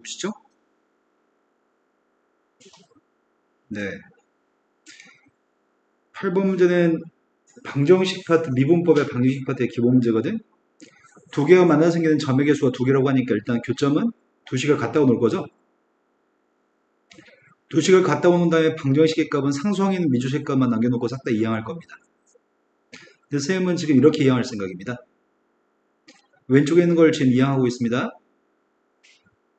보시죠. 네. 8번 문제는 방정식 파트, 미분법의 방정식 파트의 기본 문제거든. 두 개가 만나서 생기는 점의 개수가 두 개라고 하니까 일단 교점은 두 식을 갖다 놓을 거죠. 두 식을 갖다 오는 다음에 방정식의 값은 상수항에 있는 미주식 값만 남겨놓고 싹 다 이항할 겁니다. 근데 선생님은 지금 이렇게 이항할 생각입니다. 왼쪽에 있는 걸 지금 이항하고 있습니다.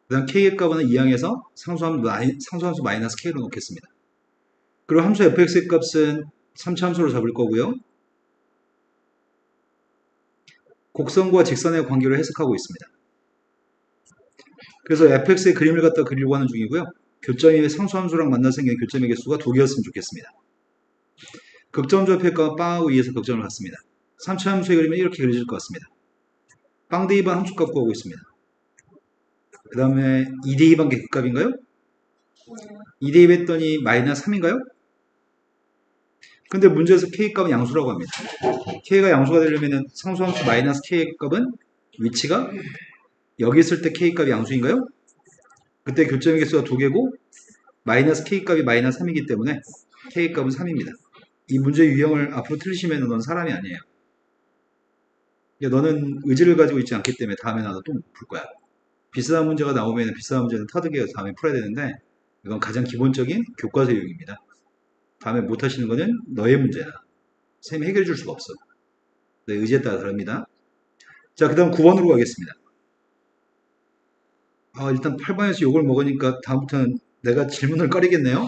그 다음 k의 값은 이항해서 상수함수 마이너스 k로 놓겠습니다. 그리고 함수 fx의 값은 3차 함수로 잡을 거고요. 곡선과 직선의 관계를 해석하고 있습니다. 그래서 fx의 그림을 갖다 그리려고 하는 중이고요. 교점이 상수함수랑 만나서 생기는 교점의 개수가 두 개였으면 좋겠습니다. 극점좌표의 값은 빵하고 2에서 극점을 갖습니다. 3차 함수의 그림은 이렇게 그려질 것 같습니다. 빵 대입한 함수값 구하고 있습니다. 그 다음에 2대입한 게 극값인가요? 2대입했더니 마이너스 3인가요? 근데 문제에서 k값은 양수라고 합니다. k가 양수가 되려면 상수함수 마이너스 k의 값은 위치가 여기 있을 때 k값이 양수인가요? 그때 교점의 개수가 두 개고 마이너스 k값이 마이너스 3이기 때문에 k값은 3입니다. 이 문제 유형을 앞으로 틀리시면 넌 사람이 아니에요. 너는 의지를 가지고 있지 않기 때문에 다음에 나도 또 못 풀 거야. 비슷한 문제가 나오면 비슷한 문제는 터득해서 다음에 풀어야 되는데 이건 가장 기본적인 교과서 유형입니다. 다음에 못 하시는 거는 너의 문제야. 선생님이 해결해 줄 수가 없어. 내 의지에 따라 다릅니다. 자, 그 다음 9번으로 가겠습니다. 일단 8번에서 욕을 먹으니까 다음부터는 내가 질문을 꺼리겠네요.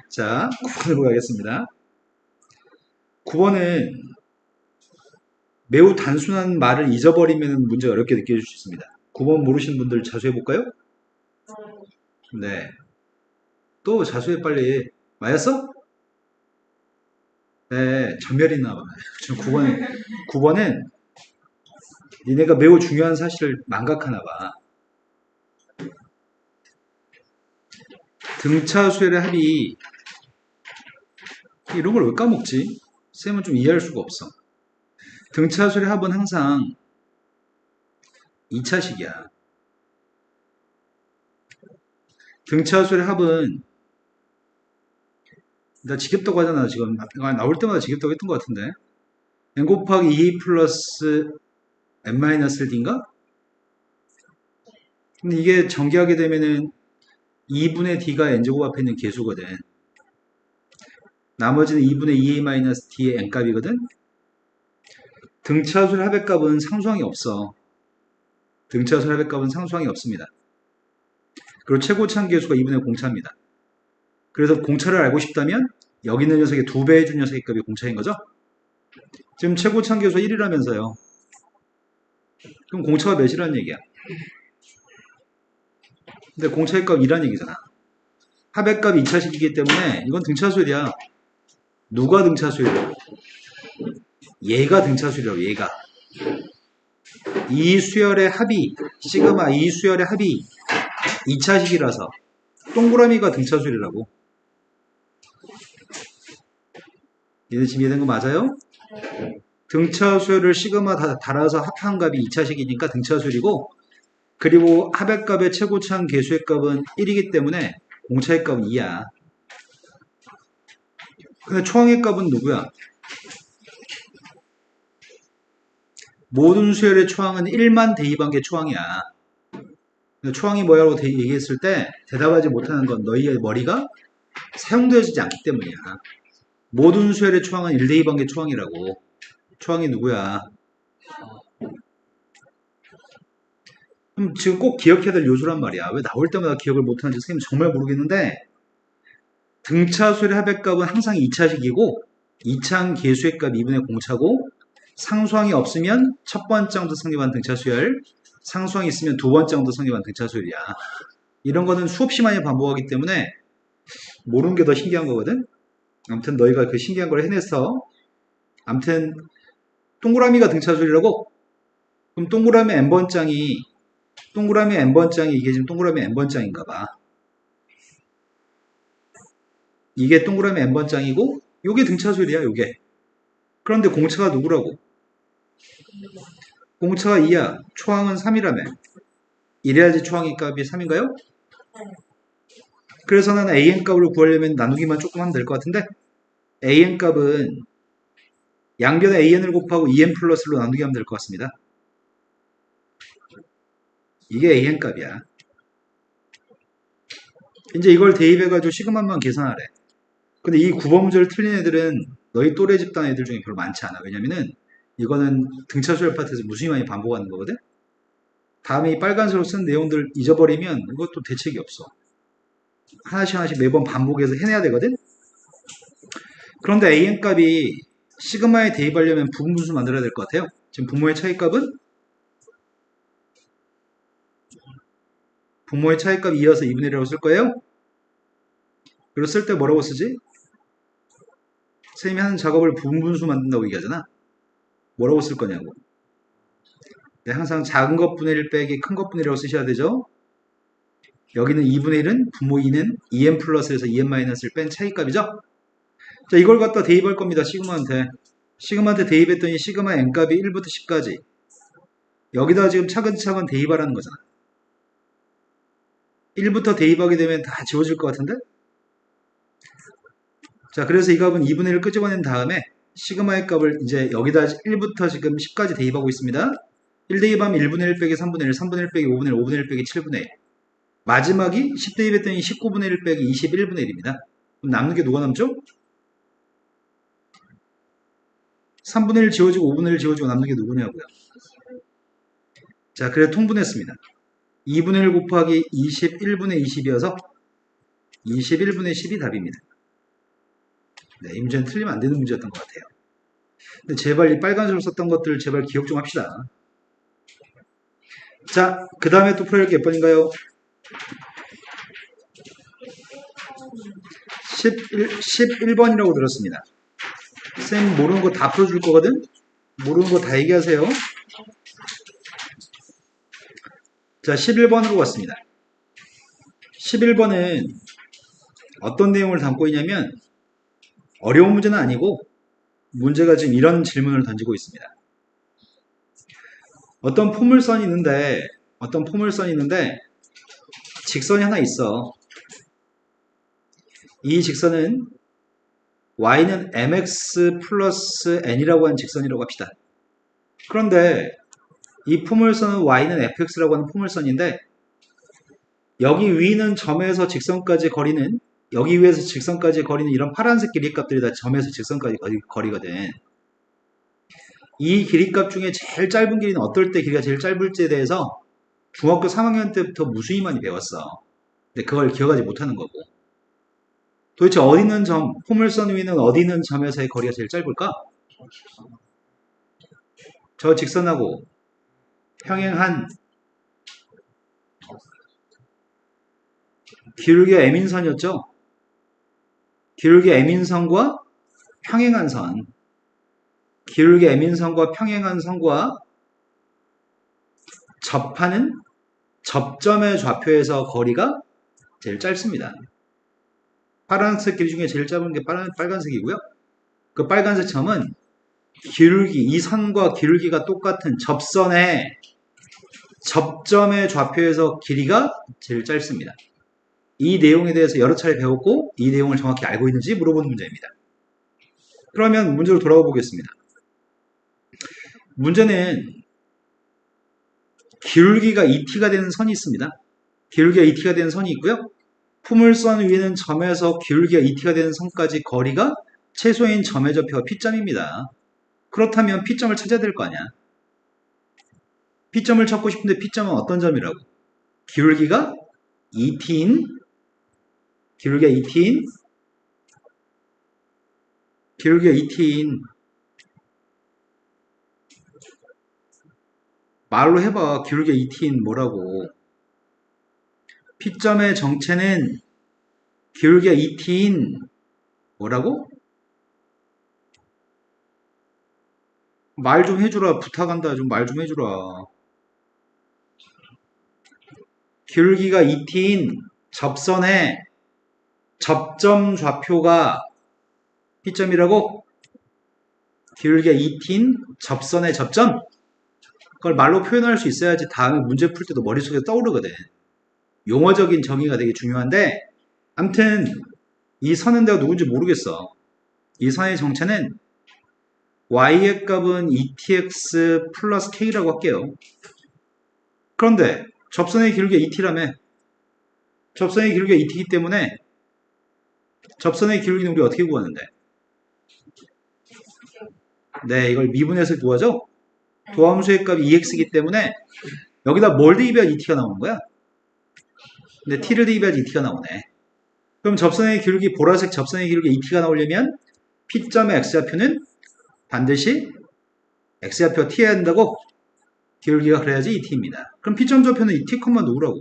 자, 9번으로 가겠습니다. 9번은 매우 단순한 말을 잊어버리면 문제가 어렵게 느껴질 수 있습니다. 9번 모르시는 분들 자수해볼까요? 네. 또 자수해 빨리. 맞았어? 네, 전멸이 나와요. 지금 9번은 니네가 매우 중요한 사실을 망각하나 봐. 등차수열의 합이 이런 걸 왜 까먹지? 쌤은 좀 이해할 수가 없어. 등차수열의 합은 항상 2차식이야. 등차수열의 합은 나 지겹다고 하잖아. 지금 나올 때마다 지겹다고 했던 것 같은데 n 곱하기 2 플러스 n-1d인가? 근데 이게 전개하게 되면은 2분의 d가 n제곱 앞에 있는 개수거든. 나머지는 2분의 2a-d의 n값이거든. 등차수열 합의값은 상수항이 없어. 등차수열 합의값은 상수항이 없습니다. 그리고 최고차항 개수가 2분의 공차입니다. 그래서 공차를 알고 싶다면 여기 있는 녀석의 2배 해준 녀석의 값이 공차인 거죠? 지금 최고차항 개수가 1이라면서요. 그럼 공차가 몇이라는 얘기야? 근데 공차의 값 2라는 얘기잖아. 합의 값 2차식이기 때문에 이건 등차수열이야. 누가 등차수열이야? 얘가 등차수열이라고, 얘가. 이 수열의 합이, 시그마 이 수열의 합이 2차식이라서 동그라미가 등차수열이라고. 얘네 지금 이해된 거 맞아요? 등차수열을 시그마 다 달아서 합한 값이 2차식이니까 등차수열이고, 그리고 합의 값의 최고차항 개수의 값은 1이기 때문에 공차의 값은 2야. 근데 초항의 값은 누구야? 모든 수열의 초항은 1만 대입한 게 초항이야. 초항이 뭐라고 얘기했을 때 대답하지 못하는 건 너희의 머리가 사용되어지지 않기 때문이야. 모든 수열의 초항은 1 대입한 게 초항이라고. 초항이 누구야? 그럼 지금 꼭 기억해야 될 요소란 말이야. 왜 나올 때마다 기억을 못하는지 선생님 정말 모르겠는데, 등차수열의 합의값은 항상 2차식이고 2차항 개수의 값 2분의 공차고, 상수항이 없으면 첫 번째 항도 성립한 등차수열, 상수항이 있으면 두 번째 항도 성립한 등차수열이야. 이런 거는 수없이 많이 반복하기 때문에 모르는 게 더 신기한 거거든. 아무튼 너희가 그 신기한 걸 해내서, 아무튼 동그라미가 등차수열이라고. 그럼 동그라미 n번장이 이게 지금 동그라미 n번장인가 봐. 이게 동그라미 n번장이고 요게 등차수열이야, 요게. 그런데 공차가 누구라고? 공차가 2야. 초항은 3이라며. 이래야지 초항의 값이 3인가요? 네. 그래서 나는 an 값을 구하려면 나누기만 조금 하면 될 것 같은데 an 값은 양변에 an을 곱하고 2n 플러스로 나누기 하면 될 것 같습니다. 이게 an 값이야. 이제 이걸 대입해가지고 시그마만 계산하래. 근데 이 9번 문제를 틀린 애들은 너희 또래 집단 애들 중에 별로 많지 않아. 왜냐면은 이거는 등차수열 파트에서 무수히 많이 반복하는 거거든. 다음에 이 빨간색으로 쓴 내용들 잊어버리면 이것도 대책이 없어. 하나씩 하나씩 매번 반복해서 해내야 되거든. 그런데 an 값이 시그마에 대입하려면 부분분수 만들어야 될 것 같아요. 지금 분모의 차이값은 분모의 차이값 이어서 2분의 1이라고 쓸 거예요. 그리고 쓸 때 뭐라고 쓰지? 선생님이 하는 작업을 부분분수 만든다고 얘기하잖아. 뭐라고 쓸 거냐고. 네, 항상 작은 것분의 1 빼기 큰 것분의 1이라고 쓰셔야 되죠. 여기는 2분의 1은 분모 2는 2n 플러스에서 2n 마이너스를 뺀 차이값이죠. 자, 이걸 갖다 대입할 겁니다. 시그마한테 대입했더니 시그마 n 값이 1부터 10까지. 여기다 지금 차근차근 대입하라는 거잖아. 1부터 대입하게 되면 다 지워질 것 같은데? 자, 그래서 이 값은 2분의 1을 끄집어낸 다음에 시그마의 값을 이제 여기다 1부터 지금 10까지 대입하고 있습니다. 1 대입하면 1분의 1 빼기 3분의 1, 3분의 1 빼기 5분의 1, 5분의 1 빼기 7분의 1. 마지막이 10 대입했더니 19분의 1 빼기 21분의 1입니다. 그럼 남는 게 누가 남죠? 3분의 1 지워지고 5분의 1 지워지고 남는 게 누구냐고요. 자, 그래서 통분했습니다. 2분의 1 곱하기 21분의 20이어서 21분의 10이 답입니다. 네, 이 문제는 틀리면 안 되는 문제였던 것 같아요. 근데 제발 이 빨간색으로 썼던 것들 제발 기억 좀 합시다. 자, 그 다음에 또 풀어야 할 게 몇 번인가요? 11번이라고 들었습니다. 쌤 모르는 거 다 풀어줄 거거든? 모르는 거 다 얘기하세요. 자, 11번으로 왔습니다. 11번은 어떤 내용을 담고 있냐면 어려운 문제는 아니고 문제가 지금 이런 질문을 던지고 있습니다. 어떤 포물선이 있는데 직선이 하나 있어. 이 직선은 y는 mx 플러스 n이라고 하는 직선이라고 합시다. 그런데 이 포물선은 y는 fx라고 하는 포물선인데 여기 위는 점에서 직선까지 거리는 여기 위에서 직선까지 거리는 이런 파란색 길이값들이 다 점에서 직선까지 거리거든. 이 길이값 중에 제일 짧은 길이는 어떨 때 길이가 제일 짧을지에 대해서 중학교 3학년 때부터 무수히 많이 배웠어. 근데 그걸 기억하지 못하는 거고. 도대체 어디 있는 점, 포물선 위는 어디 있는 점에서의 거리가 제일 짧을까? 저 직선하고 평행한 기울기 m인선이었죠? 기울기 m인선과 평행한 선. 기울기 m인선과 평행한 선과 접하는 접점의 좌표에서 거리가 제일 짧습니다. 파란색 길이 중에 제일 짧은 게 빨간색이고요. 그 빨간색 점은 이 선과 기울기가 똑같은 접선의 접점의 좌표에서 길이가 제일 짧습니다. 이 내용에 대해서 여러 차례 배웠고 이 내용을 정확히 알고 있는지 물어보는 문제입니다. 그러면 문제로 돌아가 보겠습니다. 문제는 기울기가 2t가 되는 선이 있습니다. 기울기가 2t가 되는 선이 있고요. 포물선 위에는 점에서 기울기가 2t가 되는 선까지 거리가 최소인 점의 좌표가 p점입니다. 그렇다면 p점을 찾아야 될 거 아니야. p점을 찾고 싶은데 p점은 어떤 점이라고? 기울기가 2t인 말로 해봐. 기울기가 2t인 뭐라고? p점의 정체는 기울기가 2t인 뭐라고? 말 좀 해주라. 부탁한다. 좀 말 좀 해주라. 기울기가 2t인 접선의 접점 좌표가 p점이라고? 기울기가 2t인 접선의 접점? 그걸 말로 표현할 수 있어야지 다음에 문제 풀 때도 머릿속에 떠오르거든. 용어적인 정의가 되게 중요한데, 암튼 이 선은 내가 누군지 모르겠어. 이 선의 정체는 y의 값은 etx 플러스 k라고 할게요. 그런데 접선의 기울기가 et라며. 접선의 기울기가 et이기 때문에 접선의 기울기는 우리 어떻게 구하는데? 네, 이걸 미분해서 구하죠? 도함수의 값이 2x이기 때문에 여기다 뭘 대입해야 et가 나오는 거야? 근데 t를 대입해야지 et가 나오네. 그럼 접선의 기울기, 보라색 접선의 기울기 et가 나오려면 p점의 x좌표는 반드시 x좌표 t해야 된다고? 기울기가 그래야지 et입니다. 그럼 p점 좌표는 이 t, 누구라고?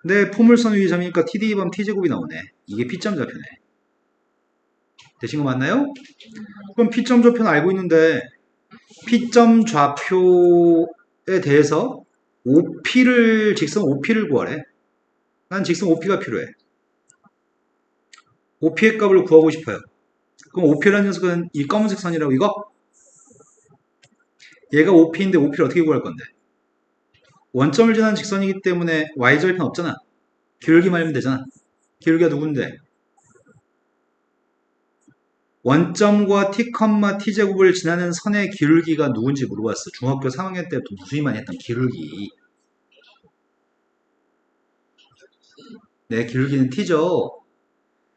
네, 포물선 위의 점이니까 t 대입하면 t제곱이 나오네. 이게 p점 좌표네. 되신 거 맞나요? 그럼 p점 좌표는 알고 있는데 p점 좌표에 대해서 OP를 직선 OP를 구하래. 난 직선 OP가 필요해. OP의 값을 구하고 싶어요. 그럼 OP라는 녀석은 이 검은색 선이라고 이거? 얘가 OP인데 OP를 어떻게 구할 건데? 원점을 지나는 직선이기 때문에 y절편 없잖아. 기울기만 알면 되잖아. 기울기가 누군데? 원점과 t, t제곱을 지나는 선의 기울기가 누군지 물어봤어. 중학교 3학년 때부터 무수히 많이 했던 기울기. 네, 기울기는 t죠.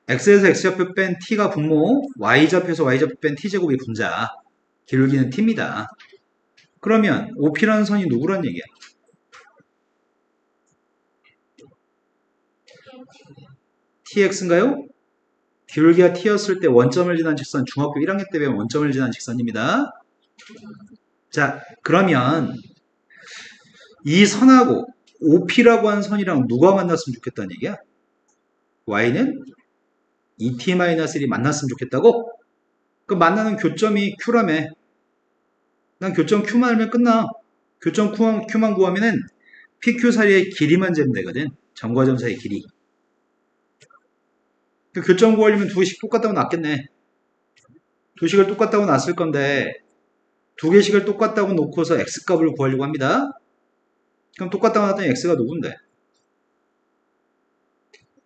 x에서 x좌표 뺀 t가 분모, y좌표에서 y좌표 뺀 t제곱이 분자. 기울기는 t입니다. 그러면 OP라는 선이 누구란 얘기야? tx인가요? 기울기가 t였을 때 원점을 지난 직선, 중학교 1학년 때 배운 원점을 지난 직선입니다. 자, 그러면 이 선하고 OP라고 하는 선이랑 누가 만났으면 좋겠다는 얘기야? y는 et-1이 만났으면 좋겠다고? 그 만나는 교점이 q라며. 난 교점 q만 알면 끝나. 교점 q만 구하면은 pq 사이의 길이만 재면 되거든. 점과 점 사이의 길이. 그 교점 구하려면 두 개씩 똑같다고 놨겠네. 두 식을 똑같다고 놨을 건데 두 개씩을 똑같다고 놓고서 x값을 구하려고 합니다. 그럼 똑같다고 놨더니 x가 누군데?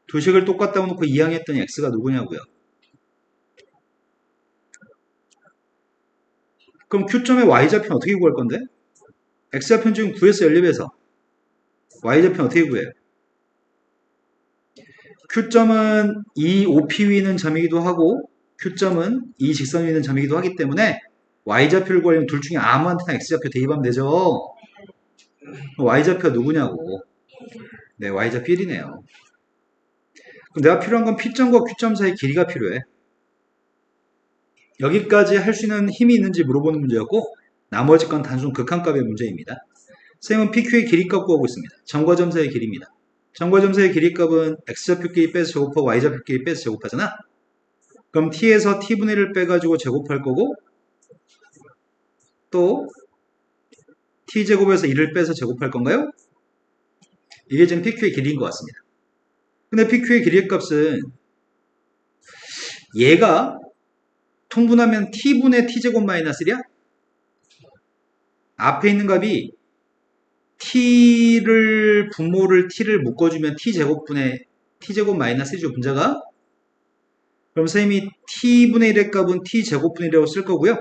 두 식을 똑같다고 놓고 이항했더니 x가 누구냐고요? 그럼 q점의 y좌표는 어떻게 구할 건데? x좌표는 지금 구했어요. 연립해서. y좌표는 어떻게 구해요? q점은 이 OP 위 있는 점이기도 하고 q점은 이 직선 위 있는 점이기도 하기 때문에 y좌표를 구하려면 둘 중에 아무한테나 x좌표 대입하면 되죠. y좌표가 누구냐고. 네, y좌표 1이네요. 그럼 내가 필요한 건 p점과 q점 사이 길이가 필요해. 여기까지 할 수 있는 힘이 있는지 물어보는 문제였고 나머지 건 단순 극한값의 문제입니다. 쌤은 PQ의 길이값 구하고 있습니다. 점과 점 사이의 길이입니다. 점과 점 사이의 길이값은 x좌표끼리 빼서 제곱하고 y좌표끼리 빼서 제곱하잖아. 그럼 t에서 t분의 1을 빼가지고 제곱할 거고 또 t제곱에서 1을 빼서 제곱할 건가요? 이게 지금 PQ의 길이인 것 같습니다. 근데 PQ의 길이의 값은 얘가 통분하면 t분의 t제곱 마이너스 1이야? 앞에 있는 값이 t를 분모를 t를 묶어주면 t제곱분의 t제곱 마이너스 1죠. 분자가. 그럼 선생님이 t분의 1의 값은 t제곱분의 1이라고 쓸 거고요.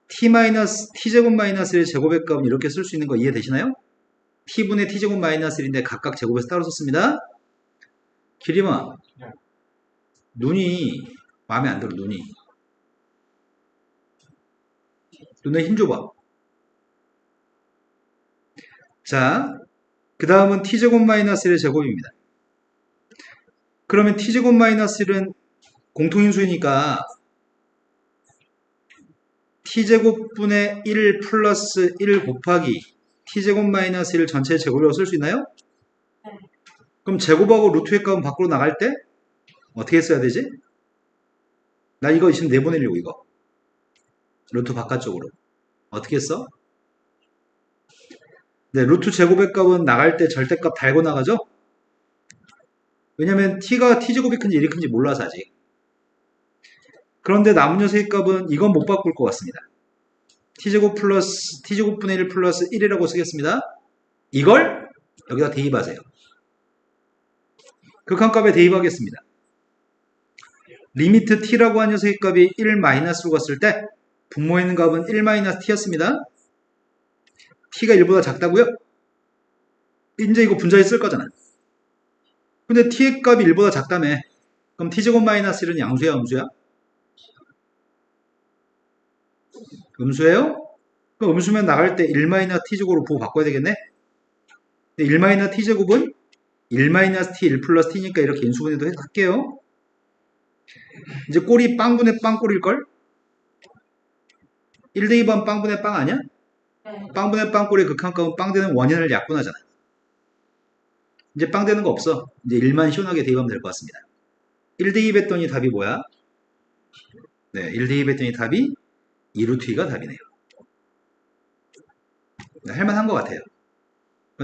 t제곱 마이너스 1의 제곱의 값은 이렇게 쓸 수 있는 거 이해되시나요? t분의 t제곱 마이너스 1인데 각각 제곱에서 따로 썼습니다. 기림아, 눈이 마음에 안 들어. 눈에 힘 줘봐. 자, 그 다음은 t제곱 마이너스 1의 제곱입니다. 그러면 t제곱 마이너스 1은 공통인수이니까 t제곱분의 1 플러스 1 곱하기 t제곱 마이너스 1 전체 제곱이라고 쓸 수 있나요? 그럼 제곱하고 루트의 값은 밖으로 나갈 때 어떻게 써야 되지? 나 이거 지금 내보내려고 이거. 루트 바깥쪽으로. 어떻게 써? 네, 루트 제곱의 값은 나갈 때 절대값 달고 나가죠? 왜냐면 t가 t제곱이 큰지 1이 큰지 몰라서 아직. 그런데 남은 녀석의 값은 이건 못 바꿀 것 같습니다. t제곱 플러스 t제곱분의 1 플러스 1이라고 쓰겠습니다. 이걸 여기다 대입하세요. 극한값에 대입하겠습니다. 리미트 t라고 한 녀석의 값이 1 마이너스로 갔을 때 분모에 있는 값은 1 마이너스 t였습니다. t가 1보다 작다고요? 이제 이거 분자에 쓸 거잖아. 근데 t의 값이 1보다 작다며. 그럼 t제곱 마이너스 1은 양수야, 음수야? 음수예요? 그럼 음수면 나갈 때 1 마이너스 t제곱으로 보고 바꿔야 되겠네? 1 마이너스 t제곱은 1 마이너스 t 1 플러스 t니까 이렇게 인수분해도 할게요. 이제 꼴이 빵분의 빵꼴일걸? 1 대 2번 빵분의 빵 아니야? 네. 빵분의 빵꼴의 극한값은 빵 되는 원인을 약분하잖아. 이제 빵 되는 거 없어. 이제 1만 시원하게 대입하면 될 것 같습니다. 1 대 2 했더니 답이 뭐야? 네, 1 대 2 했더니 답이 2루트 2가 답이네요. 네, 할만한 것 같아요.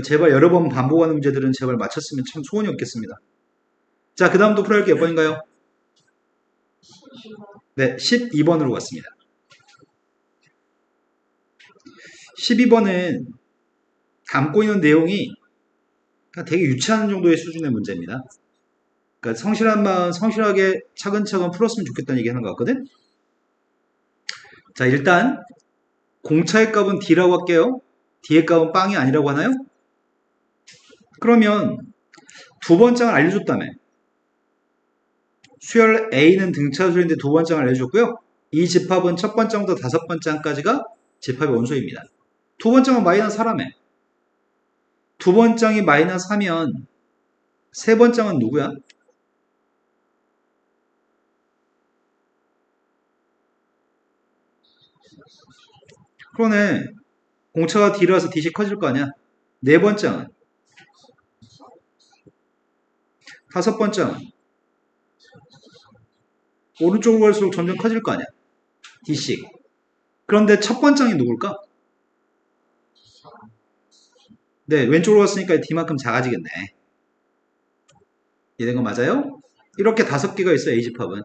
제발 여러 번 반복하는 문제들은 제발 맞췄으면 참 소원이 없겠습니다. 자, 그 다음 또 풀어볼 게 몇 번인가요? 네, 12번으로 갔습니다. 12번은 담고 있는 내용이 되게 유치한 정도의 수준의 문제입니다. 그러니까 성실한 마음, 성실하게 차근차근 풀었으면 좋겠다는 얘기 하는 것 같거든? 자, 일단 공차의 값은 D라고 할게요. D의 값은 빵이 아니라고 하나요? 그러면 두 번장을 알려줬다며. 수열 A는 등차수인데 두 번장을 알려줬고요. 이 집합은 첫 번장부터 다섯 번장까지가 집합의 원소입니다. 두 번장은 마이너스 4라며. 두 번장이 마이너스 4면 세 번장은 누구야? 그러네. 공차가 D라서 D씩 커질 거 아니야. 네 번장은? 다섯 번장은? 오른쪽으로 갈수록 점점 커질 거 아니야. D씩. 그런데 첫 번장이 누굴까? 네, 왼쪽으로 갔으니까 D만큼 작아지겠네. 이해된 거 맞아요? 이렇게 다섯 개가 있어요, A집합은.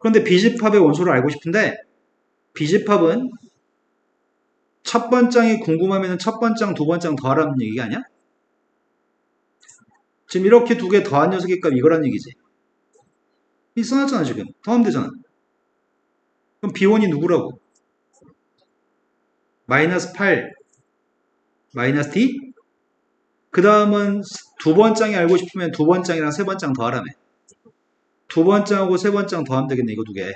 그런데 B집합의 원소를 알고 싶은데 B집합은 첫 번장이 궁금하면 첫 번장, 두 번장 더하라는 얘기가 아니야? 지금 이렇게 두 개 더한 녀석의 값 이거란 얘기지. 이 써놨잖아, 지금. 더하면 되잖아. 그럼 B1이 누구라고? 마이너스 8, 마이너스 D? 그 다음은 두 번장이 알고 싶으면 두 번장이랑 세 번장 더하라며. 두 번장하고 세 번장 더하면 되겠네, 이거 두 개. 네.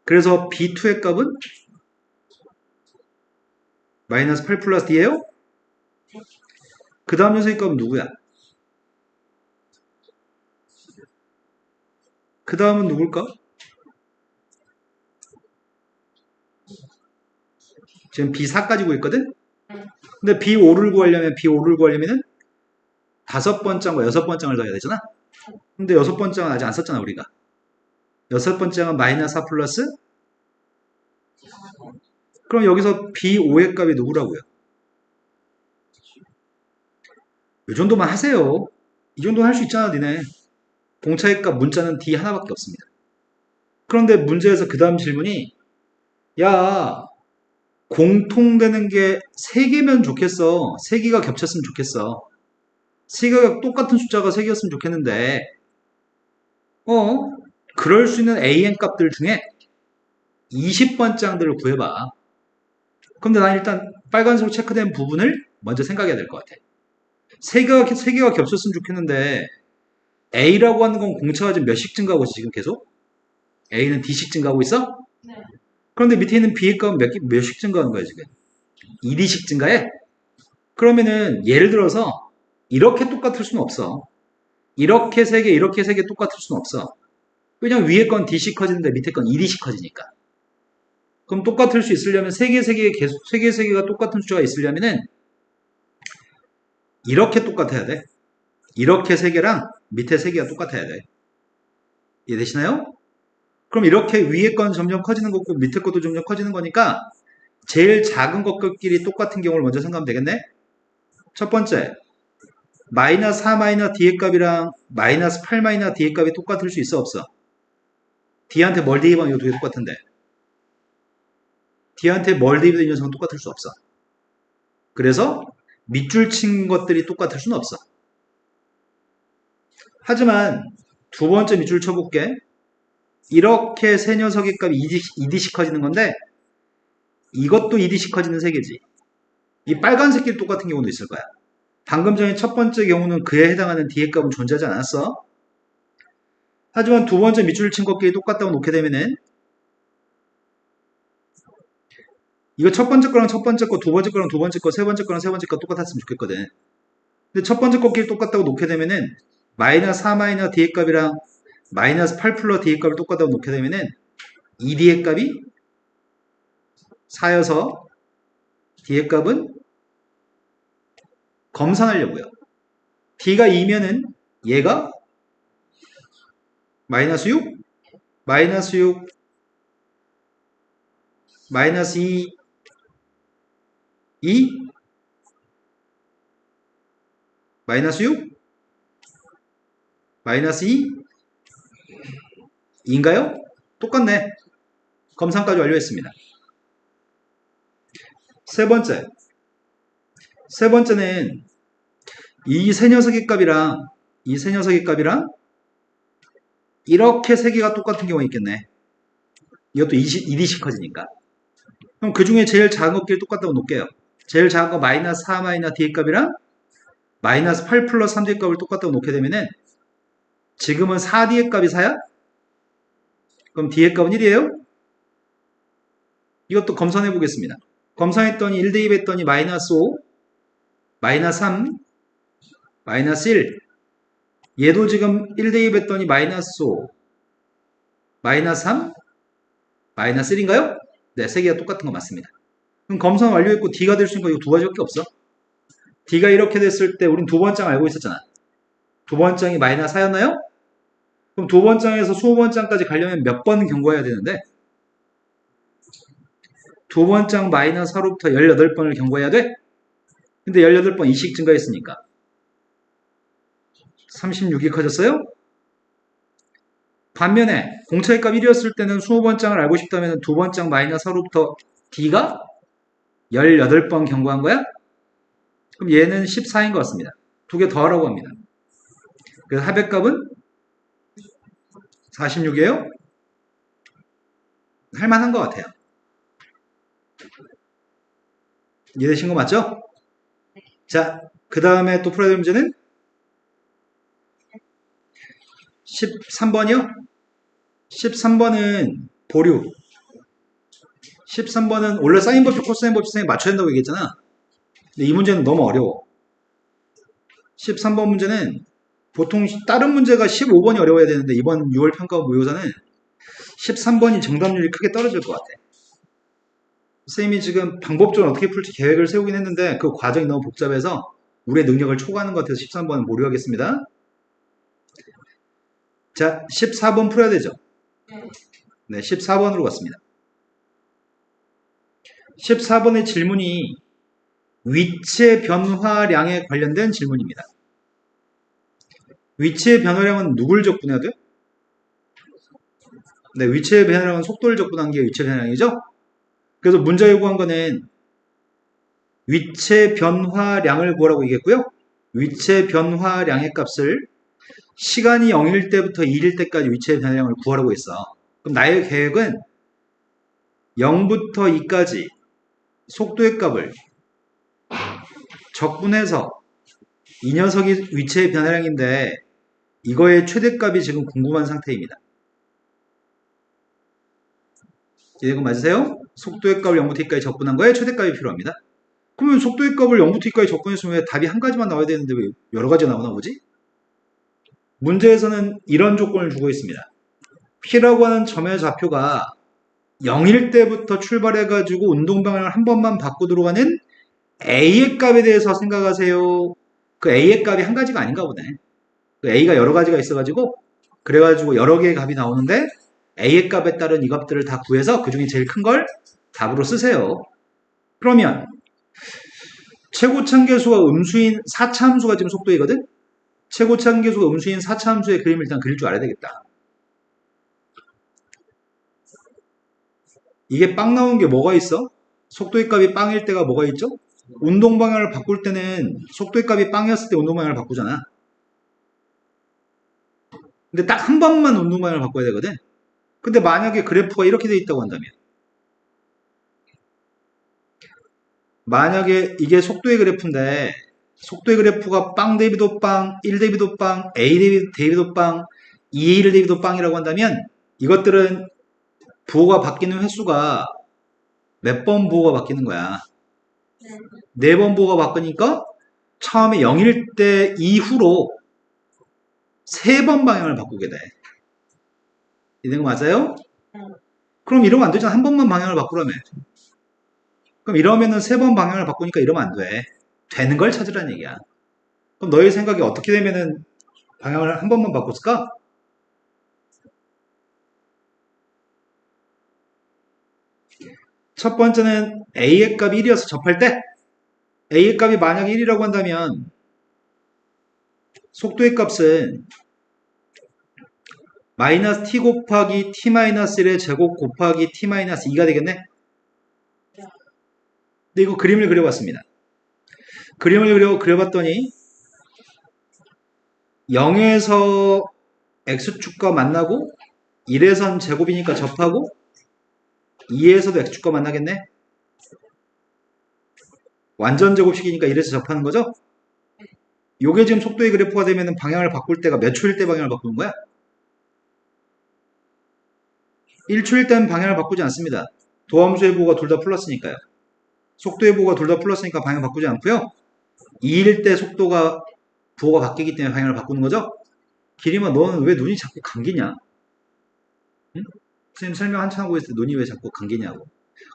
그래서 B2의 값은 마이너스 8 플러스 D예요? 그 다음 녀석의 값은 누구야? 그 다음은 누굴까? 지금 B4 가지고 있거든? 근데 B5를 구하려면 B5를 구하려면은 다섯 번장과 여섯 번장을 더해야 되잖아? 근데 여섯 번장은 아직 안 썼잖아, 우리가. 여섯 번장은 마이너스 4 플러스? 그럼 여기서 B5의 값이 누구라고요? 이 정도만 하세요. 이 정도는 할 수 있잖아, 니네. 공차의 값 문자는 D 하나밖에 없습니다. 그런데 문제에서 그 다음 질문이 야, 공통되는 게 3개면 좋겠어. 3개가 겹쳤으면 좋겠어. 3개가 똑같은 숫자가 3개였으면 좋겠는데 그럴 수 있는 AN 값들 중에 20번장들을 구해봐. 근데 난 일단 빨간색으로 체크된 부분을 먼저 생각해야 될 것 같아. 3개가 겹쳤으면 좋겠는데 A라고 하는 건 공차가 지금 몇씩 증가하고 있어, 지금 계속? A는 D씩 증가하고 있어? 네. 그런데 밑에 있는 B의 값은 몇씩 증가하는 거야, 지금? 2D씩 증가해? 그러면은 예를 들어서 이렇게 똑같을 수는 없어. 이렇게 3개, 이렇게 3개 똑같을 수는 없어. 왜냐면 위에 건 D씩 커지는데 밑에 건 2D씩 커지니까. 그럼 똑같을 수 있으려면 3개 계속, 3개가 똑같은 숫자가 있으려면은 이렇게 똑같아야 돼. 이렇게 3개랑 밑에 3개가 똑같아야 돼. 이해되시나요? 그럼 이렇게 위에 건 점점 커지는 거고 밑에 것도 점점 커지는 거니까 제일 작은 것끼리 똑같은 경우를 먼저 생각하면 되겠네? 첫 번째, 마이너스 4 마이너스 D의 값이랑 마이너스 8 마이너스 D의 값이 똑같을 수 있어, 없어? D한테 뭘 대입하면 이거 두 개 똑같은데. D한테 뭘 대입된 녀석은 똑같을 수 없어. 그래서 밑줄 친 것들이 똑같을 수는 없어. 하지만 두 번째 밑줄 쳐볼게. 이렇게 세 녀석의 값이 2D씩 커지는 건데 이것도 2D씩 커지는 세 개지. 이 빨간색끼리 똑같은 경우도 있을 거야. 방금 전에 첫 번째 경우는 그에 해당하는 D의 값은 존재하지 않았어. 하지만 두 번째 밑줄을 친 것끼리 똑같다고 놓게 되면은 이거 첫 번째 거랑 첫 번째 거, 두 번째 거랑 두 번째 거, 세 번째 거랑 세 번째 거 똑같았으면 좋겠거든. 근데 첫 번째 것끼리 똑같다고 놓게 되면은 마이너스 4 마이너스 D의 값이랑 마이너스 8 플러스 D의 값을 똑같다고 놓게 되면은 2D의 값이 4여서 D의 값은 검산하려고요. D가 2면은 얘가 마이너스 6, 마이너스 6, 마이너스 2, 2, 마이너스 6, 마이너스 2, 2인가요? 똑같네. 검산까지 완료했습니다. 세 번째는 이 세 녀석의 값이랑 이 세 녀석의 값이랑 이렇게 세 개가 똑같은 경우가 있겠네. 이것도 2D씩 커지니까. 그럼 그 중에 제일 작은 것끼리 똑같다고 놓을게요. 제일 작은 거 마이너스 4 마이너스 D의 값이랑 마이너스 8 플러스 3D의 값을 똑같다고 놓게 되면은 지금은 4D의 값이 4야? 그럼 D의 값은 1이에요? 이것도 검산해 보겠습니다. 검산했더니 1 대입했더니 마이너스 5, 마이너스 3, 마이너스 1. 얘도 지금 1 대입했더니 마이너스 5, 마이너스 3, 마이너스 1인가요? 네, 세 개가 똑같은 거 맞습니다. 그럼 검산 완료했고 D가 될 수 있는 거 이거 두 가지밖에 없어. D가 이렇게 됐을 때 우린 두 번장 알고 있었잖아. 두 번장이 마이너스 4였나요? 그럼 두 번장에서 20번장까지 가려면 몇 번 경고해야 되는데 두 번장 마이너스 4로부터 18번을 경고해야 돼? 근데 18번 2씩 증가했으니까 36이 커졌어요? 반면에 공차의 값 1이었을 때는 20번장을 알고 싶다면 두 번장 마이너스 4로부터 D가 18번 경고한 거야? 그럼 얘는 14인 것 같습니다. 두 개 더하라고 합니다. 그래서 합의값은 46이에요? 할만한 것 같아요. 이해되신 거 맞죠? 자, 그 다음에 또 풀어야 될 문제는 13번이요? 13번은 보류. 13번은 원래 사인법칙, 코사인법칙 맞춰야 된다고 얘기했잖아. 근데 이 문제는 너무 어려워. 13번 문제는 보통 다른 문제가 15번이 어려워야 되는데 이번 6월 평가 모의고사는 13번이 정답률이 크게 떨어질 것 같아. 선생님이 지금 방법적으로 어떻게 풀지 계획을 세우긴 했는데 그 과정이 너무 복잡해서 우리의 능력을 초과하는 것 같아서 13번은 모류하겠습니다. 자, 14번 풀어야 되죠? 네, 14번으로 갔습니다. 14번의 질문이 위치의 변화량에 관련된 질문입니다. 위치의 변화량은 누굴 적분해야 돼? 네, 위치의 변화량은 속도를 적분한 게 위치의 변화량이죠? 그래서 문제 요구한 거는 위치의 변화량을 구하라고 얘기했고요. 위치의 변화량의 값을 시간이 0일 때부터 2일 때까지 위치의 변화량을 구하라고 했어. 그럼 나의 계획은 0부터 2까지 속도의 값을 적분해서 이 녀석이 위치의 변화량인데 이거의 최대값이 지금 궁금한 상태입니다. 이해가 맞으세요? 속도의 값을 0부터 2까지 적분한 거에 최대값이 필요합니다. 그러면 속도의 값을 0부터 2까지 적분했으면 왜 답이 한 가지만 나와야 되는데 왜 여러 가지가 나오나 보지? 문제에서는 이런 조건을 주고 있습니다. P라고 하는 점의 좌표가 0일 때부터 출발해가지고 운동방향을 한 번만 바꾸도록 하는 A의 값에 대해서 생각하세요. 그 A의 값이 한 가지가 아닌가 보네. 그 A가 여러 가지가 있어가지고 그래가지고 여러 개의 값이 나오는데 A의 값에 따른 이 값들을 다 구해서 그 중에 제일 큰 걸 답으로 쓰세요. 그러면 최고차함계수가 음수인 4차함수가 지금 속도이거든? 최고차함계수가 음수인 4차함수의 그림을 일단 그릴 줄 알아야 되겠다. 이게 빵 나온 게 뭐가 있어? 속도의 값이 빵일 때가 뭐가 있죠? 운동 방향을 바꿀 때는 속도의 값이 빵이었을 때 운동 방향을 바꾸잖아. 근데 딱 한 번만 운동 방향을 바꿔야 되거든. 근데 만약에 그래프가 이렇게 돼 있다고 한다면, 만약에 이게 속도의 그래프인데 속도의 그래프가 빵 대비도 빵, 1 대비도 빵, A 대비도 빵, 2A 대비도 빵이라고 한다면 이것들은 부호가 바뀌는 횟수가 몇 번 부호가 바뀌는 거야. 네. 4번 부호가 바뀌니까 처음에 0일 때 이후로 3번 방향을 바꾸게 돼. 이런 거 맞아요? 네. 그럼 이러면 안 되잖아. 한 번만 방향을 바꾸라며. 그럼 이러면은 3번 방향을 바꾸니까 이러면 안 돼. 되는 걸 찾으라는 얘기야. 그럼 너의 생각이 어떻게 되면은 방향을 한 번만 바꿨을까? 첫 번째는 A의 값이 1이어서 접할 때 A의 값이 만약에 1이라고 한다면 속도의 값은 마이너스 t 곱하기 t 마이너스 1의 제곱 곱하기 t 마이너스 2가 되겠네? 근데 이거 그림을 그려봤습니다. 그림을 그려봤더니 0에서 x축과 만나고 1에선 제곱이니까 접하고 2에서도 x축과 만나겠네? 완전 제곱식이니까 1에서 접하는 거죠? 요게 지금 속도의 그래프가 되면 방향을 바꿀 때가 몇 초일 때 방향을 바꾸는 거야? 1초일 때는 방향을 바꾸지 않습니다. 도함수의 부호가 둘 다 플러스니까요. 속도의 부호가 둘 다 플러스니까 방향 바꾸지 않고요. 2일 때 속도가 부호가 바뀌기 때문에 방향을 바꾸는 거죠? 기림아, 너는 왜 눈이 자꾸 감기냐? 응? 선생님 설명 한참 하고 있을 때 눈이 왜 자꾸 감기냐고.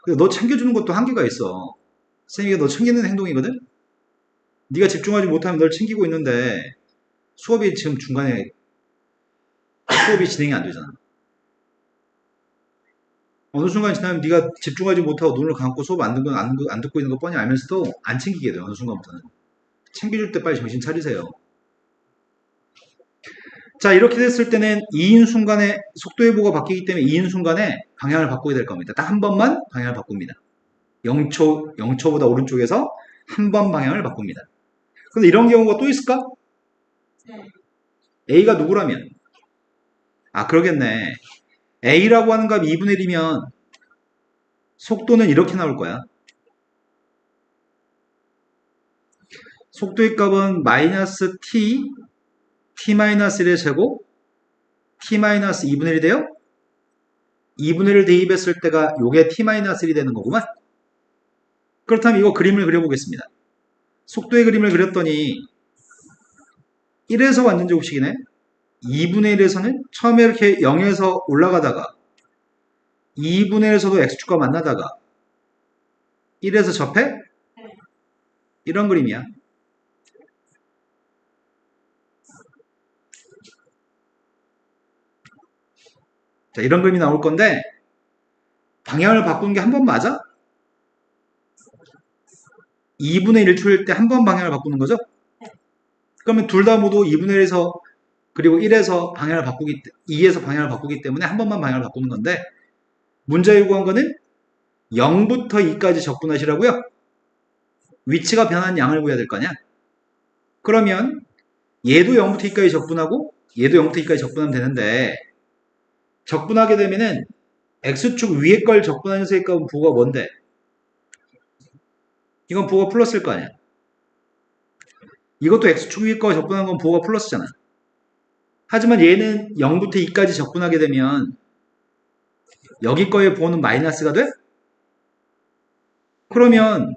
근데 너 챙겨주는 것도 한계가 있어. 선생님이 너 챙기는 행동이거든? 네가 집중하지 못하면 널 챙기고 있는데 수업이 지금 중간에 수업이 진행이 안 되잖아. 어느 순간 지나면 네가 집중하지 못하고 눈을 감고 수업 안 듣고 있는 거 뻔히 알면서도 안 챙기게 돼. 어느 순간부터는. 챙겨줄 때 빨리 정신 차리세요. 자, 이렇게 됐을 때는 2인 순간에 속도의 부호가 바뀌기 때문에 2인 순간에 방향을 바꾸게 될 겁니다. 딱 한 번만 방향을 바꿉니다. 0초보다 오른쪽에서 한 번 방향을 바꿉니다. 근데 이런 경우가 또 있을까? 네. A가 누구라면? 아, 그러겠네. A라고 하는 값이 2분의 1이면 속도는 이렇게 나올 거야. 속도의 값은 마이너스 t 마이너스 1의 제곱, t 마이너스 2분의 1이 돼요? 2분의 1을 대입했을 때가 요게 t 마이너스 1이 되는 거구만. 그렇다면 이거 그림을 그려보겠습니다. 속도의 그림을 그렸더니 1에서 완전 제곱식이네. 2분의 1에서는 처음에 이렇게 0에서 올라가다가 2분의 1에서도 x축과 만나다가 1에서 접해? 이런 그림이야. 자, 이런 그림이 나올 건데 방향을 바꾸는 게 한 번 맞아? 2분의 1초일 때 한 번 방향을 바꾸는 거죠? 그러면 둘 다 모두 2분의 1에서 그리고 1에서 방향을 바꾸기 2에서 방향을 바꾸기 때문에 한 번만 방향을 바꾸는 건데 문제 요구한 거는 0부터 2까지 적분하시라고요? 위치가 변한 양을 구해야 될 거 아니야? 그러면 얘도 0부터 2까지 적분하고 얘도 0부터 2까지 적분하면 되는데 적분하게 되면은 x축 위에 걸 적분하는 셈의 값은 부호가 뭔데? 이건 부호가 플러스일 거 아니야? 이것도 x축 위에 거 적분한 건 부호가 플러스잖아. 하지만 얘는 0부터 2까지 적분하게 되면 여기 거의 부호는 마이너스가 돼? 그러면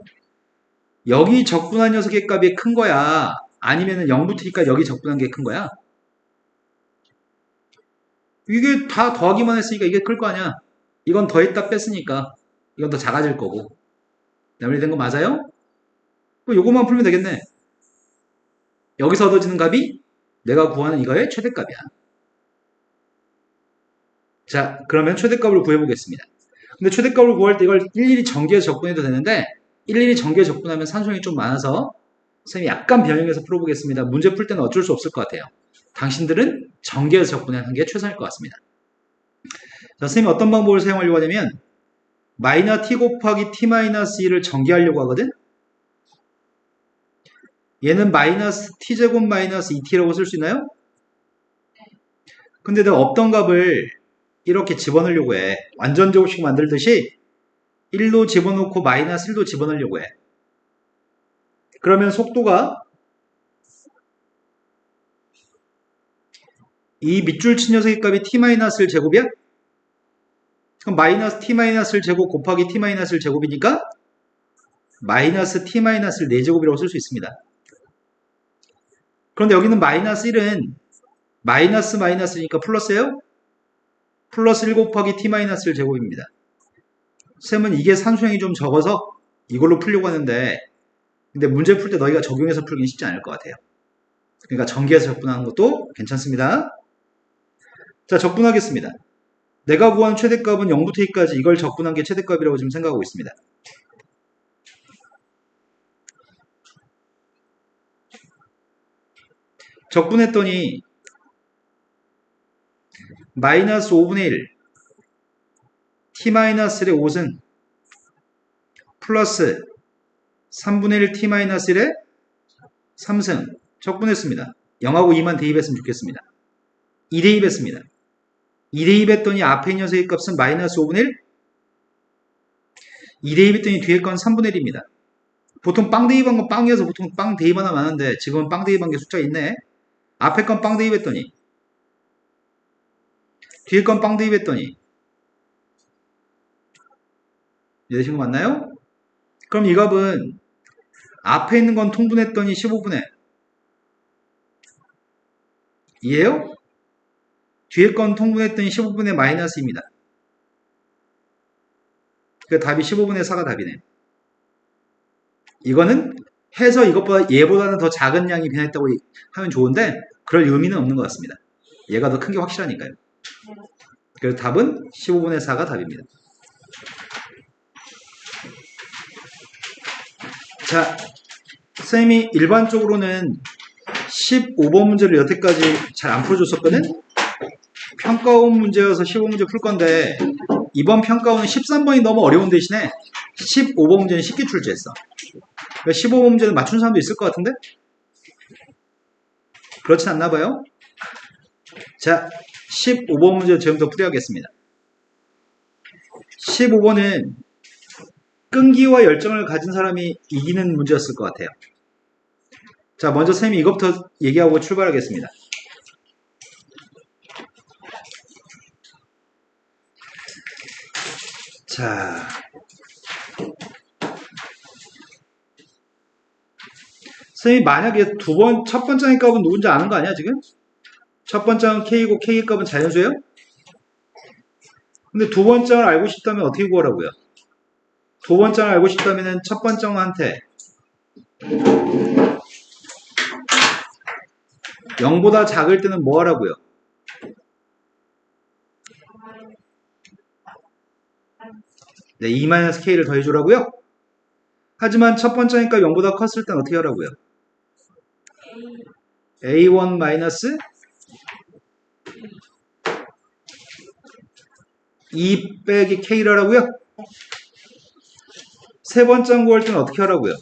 여기 적분한 녀석의 값이 큰 거야? 아니면 0부터 2까지 여기 적분한 게 큰 거야? 이게 다 더하기만 했으니까 이게 클 거 아니야? 이건 더했다 뺐으니까 이건 더 작아질 거고. 연결된 거 맞아요? 그럼 요것만 풀면 되겠네. 여기서 얻어지는 값이 내가 구하는 이거의 최대값이야. 자, 그러면 최대값을 구해보겠습니다. 근데 최대값을 구할 때 이걸 일일이 전개해서 적분해도 되는데 일일이 전개해서 적분하면 산수형이 좀 많아서 선생님이 약간 변형해서 풀어보겠습니다. 문제 풀 때는 어쩔 수 없을 것 같아요. 당신들은 전개해서 적분하는 게 최선일 것 같습니다. 자, 선생님이 어떤 방법을 사용하려고 하냐면 마이너스 t 곱하기 t 마이너스 2를 전개하려고 하거든? 얘는 마이너스 t제곱 마이너스 2t라고 쓸 수 있나요? 근데 내가 없던 값을 이렇게 집어넣으려고 해. 완전 제곱식 만들듯이 1도 집어넣고 마이너스 1도 집어넣으려고 해. 그러면 속도가 이 밑줄 친 녀석의 값이 t-1 제곱이야? 그럼 마이너스 t-1 제곱 곱하기 t-1 제곱이니까 마이너스 t-1 4제곱이라고 쓸 수 있습니다. 그런데 여기는 마이너스 1은 마이너스 마이너스니까 플러스예요? 플러스 1 곱하기 t-1 제곱입니다. 쌤은 이게 산수형이 좀 적어서 이걸로 풀려고 하는데 근데 문제 풀 때 너희가 적용해서 풀기는 쉽지 않을 것 같아요. 그러니까 전개해서 적분하는 것도 괜찮습니다. 자, 적분하겠습니다. 내가 구한 최대값은 0부터 2까지 이걸 적분한 게 최대값이라고 지금 생각하고 있습니다. 적분했더니 마이너스 5분의 1 t-1의 5승 플러스 3분의 1 t-1의 3승 적분했습니다. 0하고 2만 대입했으면 좋겠습니다. 2 대입했습니다. 2 대입했더니 앞에 있는 녀석의 값은 마이너스 5분의 1 2 대입했더니 뒤에 건 3분의 1입니다. 보통 빵 대입한 건 빵이어서 보통 빵 대입 하나 많은데 지금은 빵 대입한 게 숫자가 있네. 앞에 건 빵 대입했더니 뒤에 건 빵 대입했더니 이해되신 거 맞나요? 그럼 이 값은 앞에 있는 건 통분했더니 15분의 이해요? 뒤에 건 통분했더니 15분의 마이너스입니다. 그 답이 15분의 4가 답이네. 이거는 해서 이것보다 얘보다는 더 작은 양이 변했다고 하면 좋은데 그럴 의미는 없는 것 같습니다. 얘가 더 큰 게 확실하니까요. 그래서 답은 15분의 4가 답입니다. 자, 선생님이 일반적으로는 15번 문제를 여태까지 잘 안 풀어줬었거든? 평가원 문제여서 15문제 풀 건데 이번 평가원은 13번이 너무 어려운 대신에 15번 문제는 쉽게 출제했어. 15번 문제는 맞춘 사람도 있을 것 같은데? 그렇진 않나 봐요. 자, 15번 문제 지금부터 풀이하겠습니다. 15번은 끈기와 열정을 가진 사람이 이기는 문제였을 것 같아요. 자, 먼저 선생님이 이것부터 얘기하고 출발하겠습니다. 자, 선생님이 만약에 첫 번째 값은 누군지 아는 거 아니야, 지금? 첫 번째는 K고 K 값은 자연수예요? 근데 두 번째를 알고 싶다면 어떻게 구하라고요? 두 번째를 알고 싶다면 첫 번째한테 0보다 작을 때는 뭐 하라고요? 네, 2-K를 더해주라고요? 하지만 첫 번째니까 0보다 컸을 땐 어떻게 하라고요? A1 마이너스 2 빼기 K를 하라고요? 세 번째 구할 때는 어떻게 하라고요?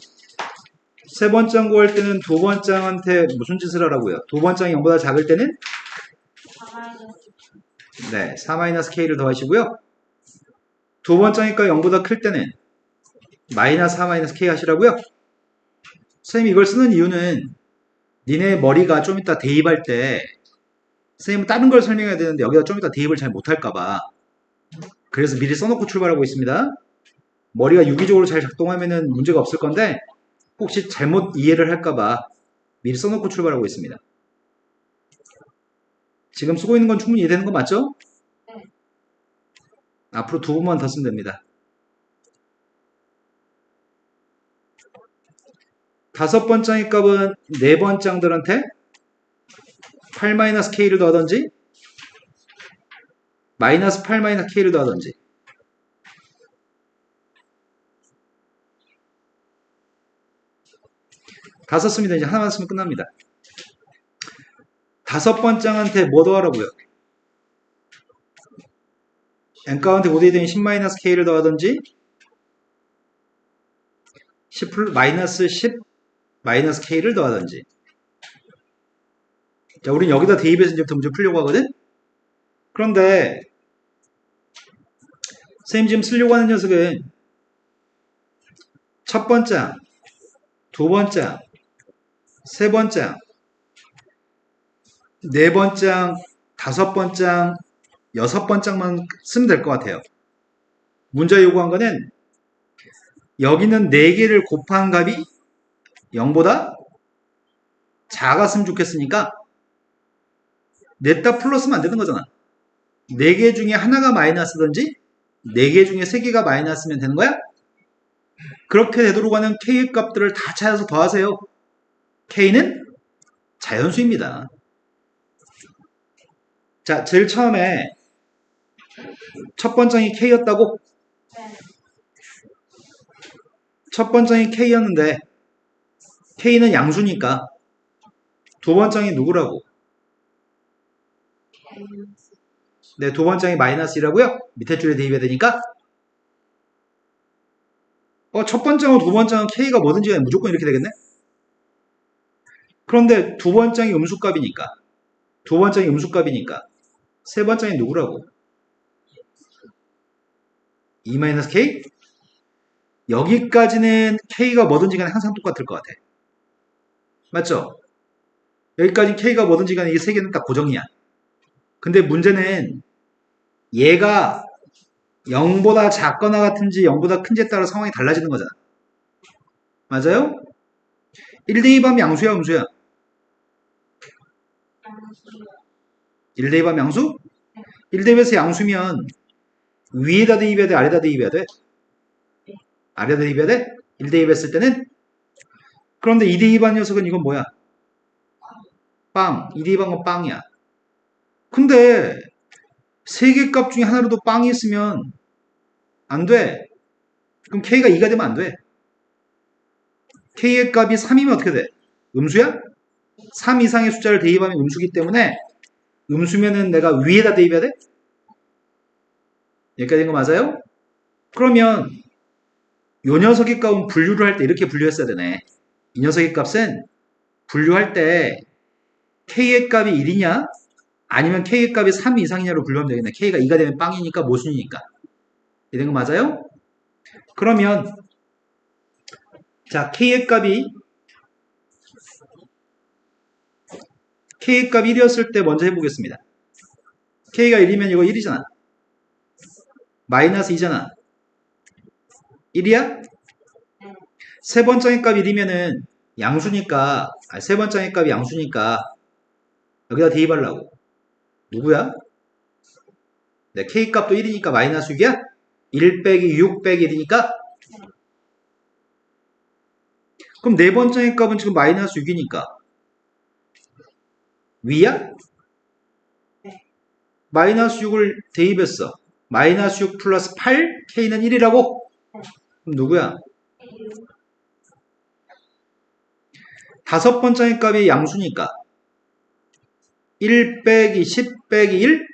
세 번째 구할 때는 두 번째한테 무슨 짓을 하라고요? 두 번째가 0보다 작을 때는? 네, 4-K를 더하시고요. 두 번째니까 0보다 클 때는 마이너스 4-K 하시라고요? 선생님이 이걸 쓰는 이유는 니네 머리가 좀 이따 대입할 때 선생님은 다른 걸 설명해야 되는데 여기다 좀 이따 대입을 잘 못할까봐 그래서 미리 써놓고 출발하고 있습니다. 머리가 유기적으로 잘 작동하면 문제가 없을 건데 혹시 잘못 이해를 할까봐 미리 써놓고 출발하고 있습니다. 지금 쓰고 있는 건 충분히 이해되는 거 맞죠? 네. 앞으로 두 번만 더 쓰면 됩니다. 다섯 번째 값은 네 번째 쌍들한테 8-K를 더하든지 마이너스 8-K를 더하든지 다 썼습니다. 이제 하나만 쓰면 끝납니다. 다섯 번째한테 뭐 더하라고요? n가운데 5대 되면 10-k를 더하든지 10 k를 더하든지. 자, 우린 여기다 대입해서 이제부터 문제 풀려고 하거든? 그런데 선생님 지금 쓰려고 하는 녀석은 첫 번째 항, 두 번째 항, 세 번째 항, 네 번째 항, 다섯 번째 항, 여섯 번째 항만 쓰면 될 것 같아요. 문제 요구한 거는 여기는 4개를 곱한 값이 0보다 작았으면 좋겠으니까 냈다 플러스면 안 되는 거잖아. 4개 중에 하나가 마이너스든지 4개 중에 3개가 마이너스면 되는 거야? 그렇게 되도록 하는 k의 값들을 다 찾아서 더하세요. k는 자연수입니다. 자, 제일 처음에 첫 번째이 k였다고? 네. 첫 번째이 k였는데 k는 양수니까 두 번째이 누구라고? 네, 두 번째이 마이너스 1이라고요? 밑에 줄에 대입해야 되니까 첫 번째하고 두 번째는 k가 뭐든지 간에 무조건 이렇게 되겠네? 그런데 두 번째이 음수값이니까 세 번째이 누구라고? 2-k? 여기까지는 k가 뭐든지 간에 항상 똑같을 것 같아. 맞죠? 여기까지 k가 뭐든지 간에 이 세 개는 딱 고정이야. 근데 문제는 얘가 0보다 작거나 같은지 0보다 큰지에 따라 상황이 달라지는 거잖아. 맞아요? 1대2반 양수야, 음수야? 1대2반 양수? 1대2에서 양수면 위에다 대입해야 돼, 아래다 대입해야 돼? 아래다 대입해야 돼? 1대2 했을 때는? 그런데 2대2반 녀석은 이건 뭐야? 빵. 2대2반 건 빵이야. 근데 세 개 값 중에 하나로도 빵이 있으면 안 돼. 그럼 k가 2가 되면 안 돼. k의 값이 3이면 어떻게 돼? 음수야? 3 이상의 숫자를 대입하면 음수기 때문에 음수면은 내가 위에다 대입해야 돼? 여기까지 된 거 맞아요? 그러면 요 녀석의 값은 분류를 할 때 이렇게 분류했어야 되네. 이 녀석의 값은 분류할 때 k의 값이 1이냐 아니면 k의 값이 3 이상이냐로 분류하면 되겠네. k가 2가 되면 빵이니까 모순이니까. 이런 거 맞아요? 그러면 자 k의 값이 1이었을 때 먼저 해보겠습니다. k가 1이면 이거 1이잖아. 마이너스 2잖아. 1이야? 세 번째 값 1이면은 양수니까 세 번째 값이 양수니까 여기다 대입하려고. 누구야? 네, k 값도 1이니까 마이너스 6이야? 1 빼기 6 빼기 1이니까 그럼 네 번째 값은 지금 마이너스 6이니까 위야? 마이너스 6을 대입했어. 마이너스 6 플러스 8 k는 1이라고? 그럼 누구야? 다섯 번째 값이 양수니까 1 빼기 10 빼기 1?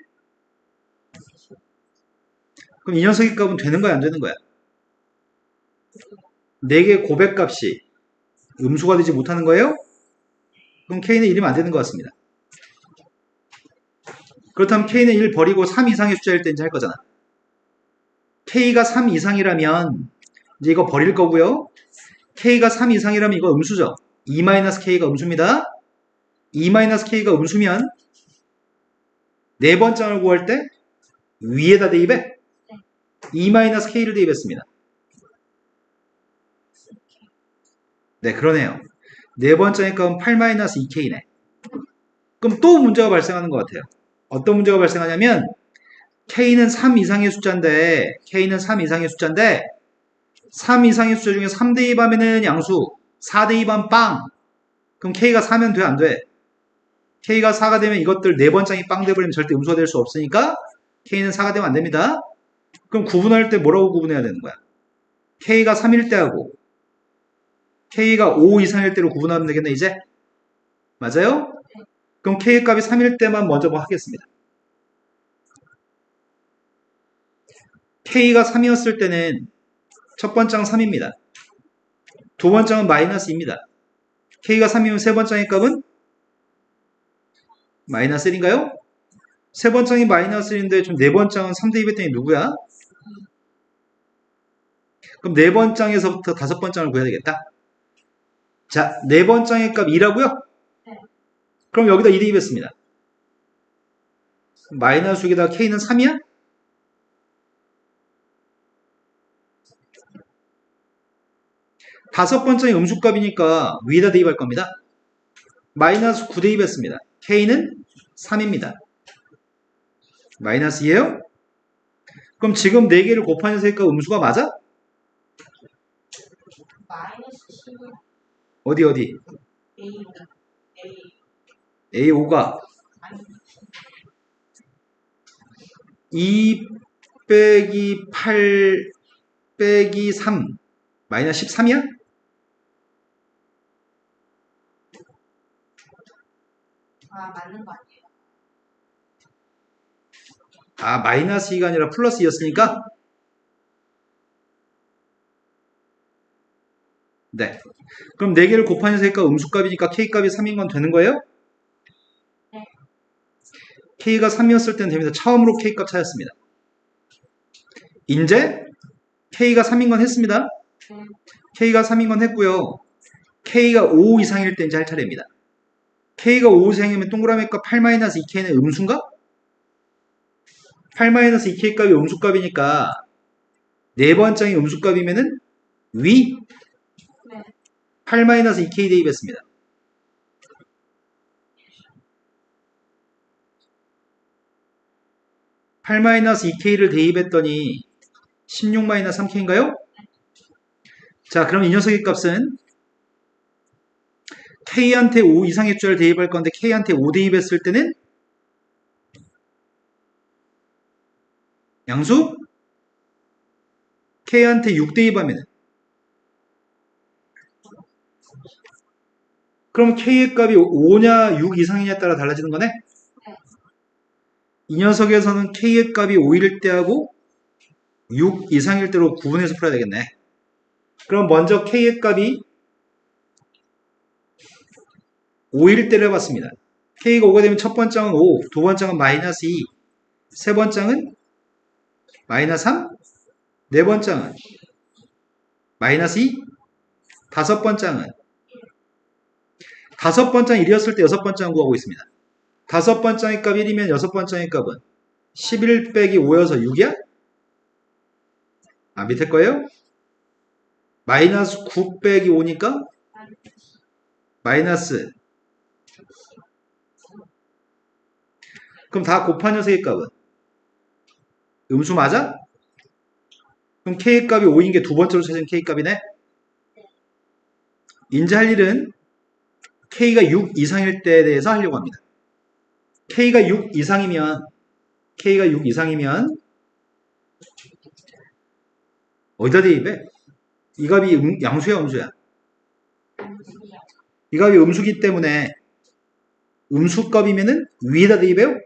그럼 이 녀석의 값은 되는 거야 안 되는 거야? 4개 고백값이 음수가 되지 못하는 거예요? 그럼 k는 1이면 안 되는 것 같습니다. 그렇다면 k는 1 버리고 3 이상의 숫자일 때 이제 할 거잖아. k가 3 이상이라면 이제 이거 버릴 거고요. k가 3 이상이라면 이거 음수죠. 2-k가 음수입니다. 2-k가 음수면 네 번째를 구할 때 위에다 대입해 2-k를 대입했습니다. 네, 그러네요. 네 번째 값은 8-2k네. 그럼 또 문제가 발생하는 것 같아요. 어떤 문제가 발생하냐면 k는 3 이상의 숫자인데 3 이상의 숫자 중에 3 대입하면은 양수, 4 대입하면 빵. 그럼 k가 4면 돼, 안 돼? k가 4가 되면 이것들 네 번째이 빵 돼버리면 절대 음수가 될 수 없으니까 k는 4가 되면 안 됩니다. 그럼 구분할 때 뭐라고 구분해야 되는 거야? k가 3일 때하고 k가 5 이상일 때로 구분하면 되겠네 이제? 맞아요? 그럼 k의 값이 3일 때만 먼저 뭐 하겠습니다. K가 3이었을 때는 첫 번장은 3입니다. 두 번장은 마이너스 2입니다. K가 3이면 세 번장의 값은 마이너스 1인가요? 세 번장이 마이너스 1인데 좀 네 번장은 3 대입했더니 누구야? 그럼 네 번장에서부터 다섯 번장을 구해야 되겠다. 자, 네 번장의 값 2라고요? 네. 그럼 여기다 2 대입했습니다. 마이너스 6에다가 K는 3이야? 다섯 번째의 음수값이니까 위에다 대입할 겁니다. 마이너스 9 대입했습니다. K는 3입니다. 마이너스 2예요? 그럼 지금 4개를 곱하는 세니까 음수가 맞아? 마이너스 10은 어디? A입니다. A5가 아니, 2 빼기 8 빼기 3 마이너스 13이야? 맞는 거 아니에요? 아, 마이너스 2가 아니라 플러스 2였으니까? 네. 그럼 4개를 곱하는 세니까 음수값이니까 K값이 3인 건 되는 거예요? 네. K가 3이었을 때는 됩니다. 처음으로 K값 찾았습니다. 이제 K가 3인 건 했습니다. 네. K가 3인 건 했고요. K가 5 이상일 때 이제 할 차례입니다. K가 5 이상이면 동그라미 값 8-2K는 음수인가? 8-2K 값이 음수값이니까 네 번째의 음수값이면은 위 네. 8-2K 대입했습니다. (8-2K를) 대입했더니 16-3K인가요? 자, 그럼 이 녀석의 값은 K한테 5 이상의 숫자를 대입할 건데 K한테 5 대입했을 때는 양수? K한테 6 대입하면 그럼 K의 값이 5냐 6 이상이냐에 따라 달라지는 거네? 이 녀석에서는 K의 값이 5일 때하고 6 이상일 때로 구분해서 풀어야 되겠네. 그럼 먼저 K의 값이 5일 때를 해봤습니다. K가 5가 되면 첫 번째는 5, 두 번째는 마이너스 2, 세 번째는 마이너스 3, 네 번째는 마이너스 2, 다섯 번째는 1이었을 때 여섯 번째는 구하고 있습니다. 다섯 번째의 값 1이면 여섯 번째의 값은 11 빼기 5여서 6이야? 아, 밑에 거예요? 마이너스 9 빼기 5니까 마이너스. 그럼 다 곱한 녀석의 값은 음수 맞아? 그럼 K의 값이 5인 게 두 번째로 찾은 K 값이네? 이제 할 일은 K가 6 이상일 때에 대해서 하려고 합니다. K가 6 이상이면 어디다 대입해? 이 값이 양수야 음수야? 이 값이 음수기 때문에 음수값이면은 위에다 대입해요?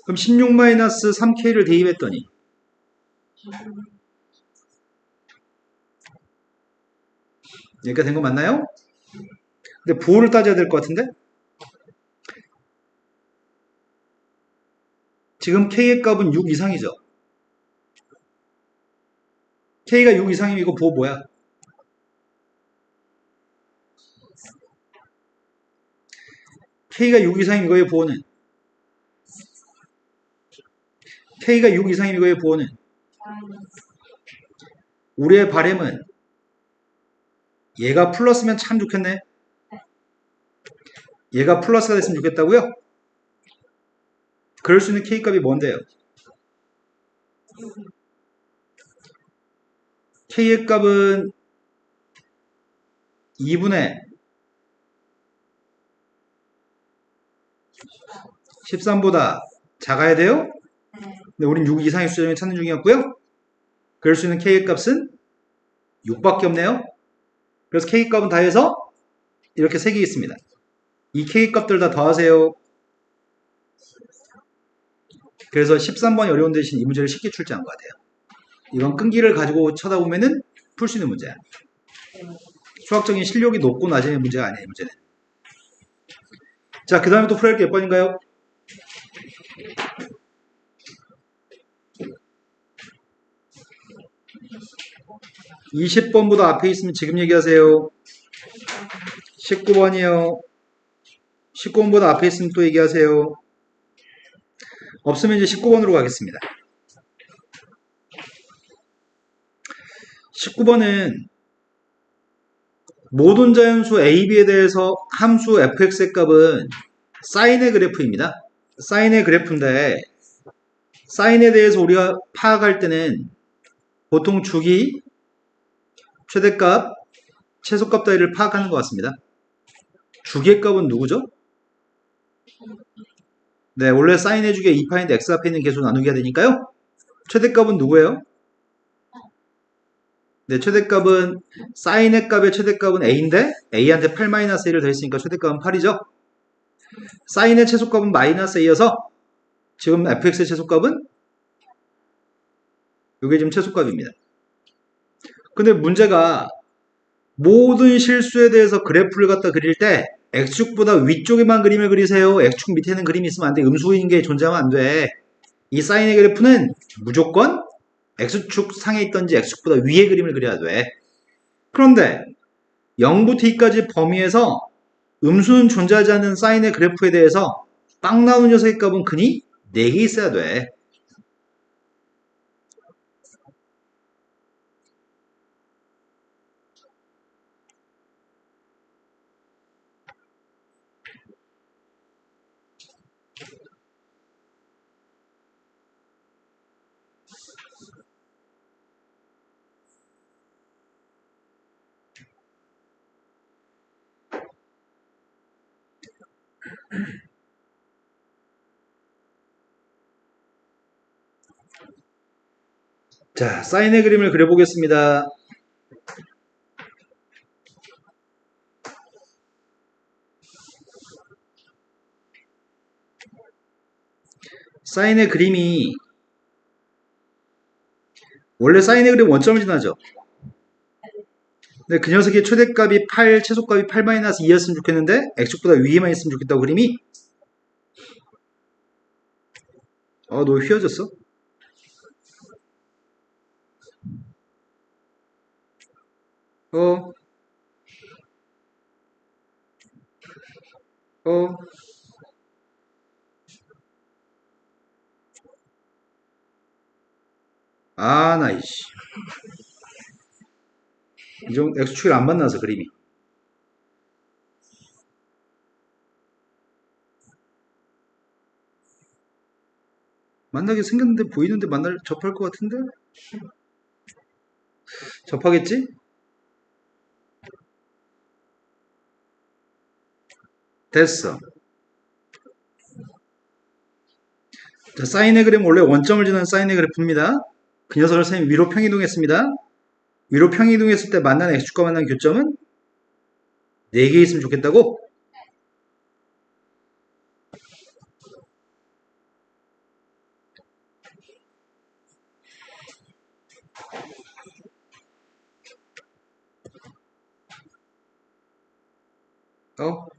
그럼 16-3K를 대입했더니 여기까지 된 거 맞나요? 근데 부호를 따져야 될 것 같은데? 지금 K의 값은 6 이상이죠? K가 6 이상이면 이거 부호 뭐야? K가 6 이상이면 이거의 부호는? K가 6 이상이면 이거의 부호는? 우리의 바램은 얘가 플러스면 참 좋겠네. 얘가 플러스가 됐으면 좋겠다고요? 그럴 수 있는 K값이 뭔데요? K의 값은 2분의 13보다 작아야 돼요? 근데 우린 6 이상의 숫자를 찾는 중이었고요. 그럴 수 있는 K의 값은 6밖에 없네요. 그래서 K 값은 다 해서 이렇게 3개 있습니다. 이 K 값들 다 더하세요. 그래서 13번이 어려운 대신 이 문제를 쉽게 출제한 것 같아요. 이건 끈기를 가지고 쳐다보면은 풀 수 있는 문제야. 수학적인 실력이 높고 낮은 문제가 아니에요, 이 문제는. 자, 그 다음에 또 풀어야 할 게 몇 번인가요? 20번보다 앞에 있으면 지금 얘기하세요. 19번이요. 19번보다 앞에 있으면 또 얘기하세요. 없으면 이제 19번으로 가겠습니다. 19번은 모든 자연수 a, b에 대해서 함수 fx의 값은 사인의 그래프입니다. 사인의 그래프인데 사인에 대해서 우리가 파악할 때는 보통 주기, 최대값, 최소값 따위를 파악하는 것 같습니다. 주기의 값은 누구죠? 네, 원래 사인의 주기에 2파인데 x 앞에 있는 계수 나누기가 되니까요. 최대값은 누구예요? 네, 최대값은 사인의 값의 최대값은 a인데 a한테 8-a를 더했으니까 최대값은 8이죠. 사인의 최소값은 -a여서 지금 fx의 최소값은 이게 지금 최소값입니다. 근데 문제가 모든 실수에 대해서 그래프를 갖다 그릴 때 x축보다 위쪽에만 그림을 그리세요. x축 밑에는 그림이 있으면 안 돼. 음수인 게 존재하면 안 돼. 이 사인의 그래프는 무조건 x축 상에 있던지 x축보다 위에 그림을 그려야 돼. 그런데 0부터 2까지 범위에서 음수는 존재하지 않는 사인의 그래프에 대해서 빵 나오는 녀석의 값은 근이 4개 있어야 돼. 자, 사인의 그림을 그려보겠습니다. 사인의 그림이 원래 사인의 그림 원점을 지나죠. 근데 그 녀석의 최대값이 8, 최소값이 8-2였으면 좋겠는데 x축보다 위에만 있으면 좋겠다고 그림이 너 휘어졌어? 어? 어? 나 이씨. 이 정도 x축이 안 만나서 그림이. 만나게 생겼는데 보이는데 접할 것 같은데? 접하겠지? 됐어. 자, 사인의 그림 원래 원점을 지나는 사인의 그래프입니다. 그 녀석을 선생님이 위로 평이동했습니다. 위로 평이동했을 때 만나는 x축과 만나는 교점은 4개 있으면 좋겠다고? 어?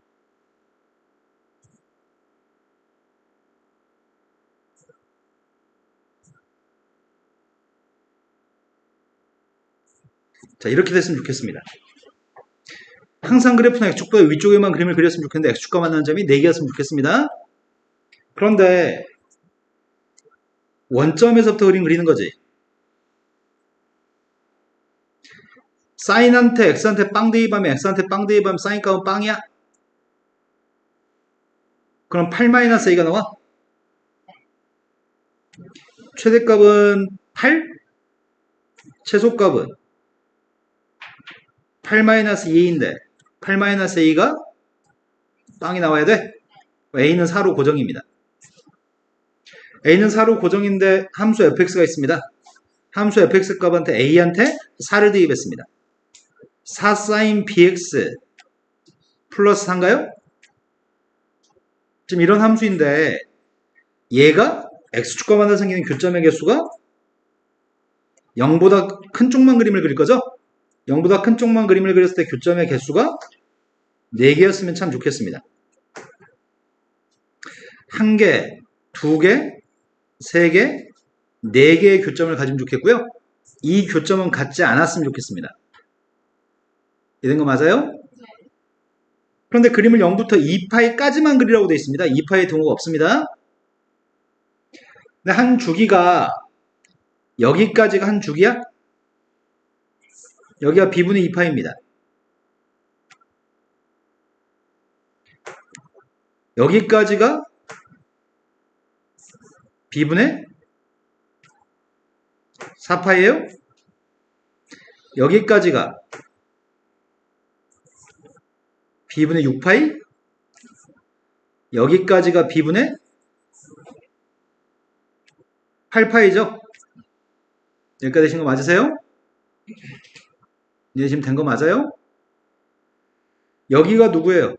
자, 이렇게 됐으면 좋겠습니다. 항상 그래프는 x축보다 위쪽에만 그림을 그렸으면 좋겠는데 x축과 만나는 점이 4개였으면 좋겠습니다. 그런데 원점에서부터 그림 그리는 거지. 사인한테 x한테 빵 대입하면 x한테 빵 대입하면 사인 값은 빵이야? 그럼 8-a가 나와? 최대값은 8? 최소값은 8-2인데 8-a가 빵이 나와야 돼? a는 4로 고정입니다. a는 4로 고정인데 함수 fx가 있습니다. 함수 fx 값한테 a한테 4를 대입했습니다. 4 sin bx 플러스 4인가요? 지금 이런 함수인데 얘가 x축과마다 생기는 교점의 개수가 0보다 큰 쪽만 그림을 그릴 거죠? 0보다 큰 쪽만 그림을 그렸을 때 교점의 개수가 4개였으면 참 좋겠습니다. 1개, 2개, 3개, 4개의 교점을 가지면 좋겠고요. 이 교점은 같지 않았으면 좋겠습니다. 이런 거 맞아요? 그런데 그림을 0부터 2파이까지만 그리라고 되어 있습니다. 2파이의 동호가 없습니다. 근데 한 주기가 여기까지가 한 주기야? 여기가 b분의 2파입니다. 여기까지가 b분의 4파이에요? 여기까지가 b분의 6파이? 여기까지가 b분의 8파이죠? 여기까지 되신 거 맞으세요? 이제 지금 된 거 맞아요? 여기가 누구예요?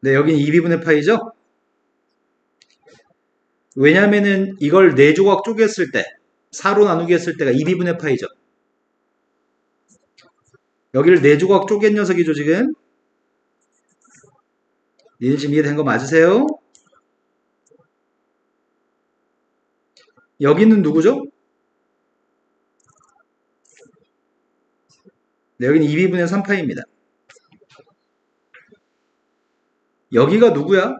네, 여기는 2b분의 파이죠? 왜냐면은 이걸 4조각 쪼갰을 때 4로 나누기 했을 때가 2b분의 파이죠. 여기를 4조각 쪼갠 녀석이죠 지금. 니들 지금 이해된 거 맞으세요? 여기는 누구죠? 네, 여기는 2b분의 3파입니다. 여기가 누구야?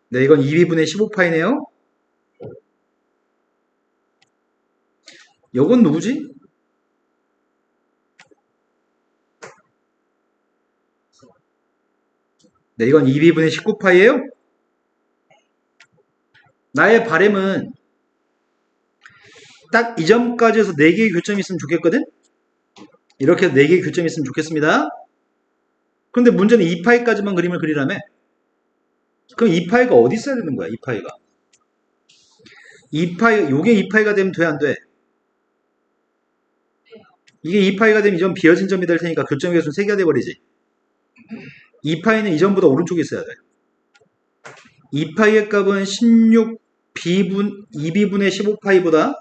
네, 이건 2b분의 15파이네요. 요건 누구지? 네, 이건 2b분의 19파이에요. 나의 바램은 딱 이 점까지 해서 4개의 교점이 있으면 좋겠거든? 이렇게 4개의 교점이 있으면 좋겠습니다. 그런데 문제는 2파이까지만 그림을 그리라며? 그럼 2파이가 어디 있어야 되는 거야, 2파이가? 2파이, 요게 2파이가 되면 돼, 안 돼? 이게 2파이가 되면 이 점 비어진 점이 될 테니까 교점의 개수는 3개가 돼버리지. 2파이는 이 점보다 오른쪽에 있어야 돼. 2파이의 값은 2b분의 15파이보다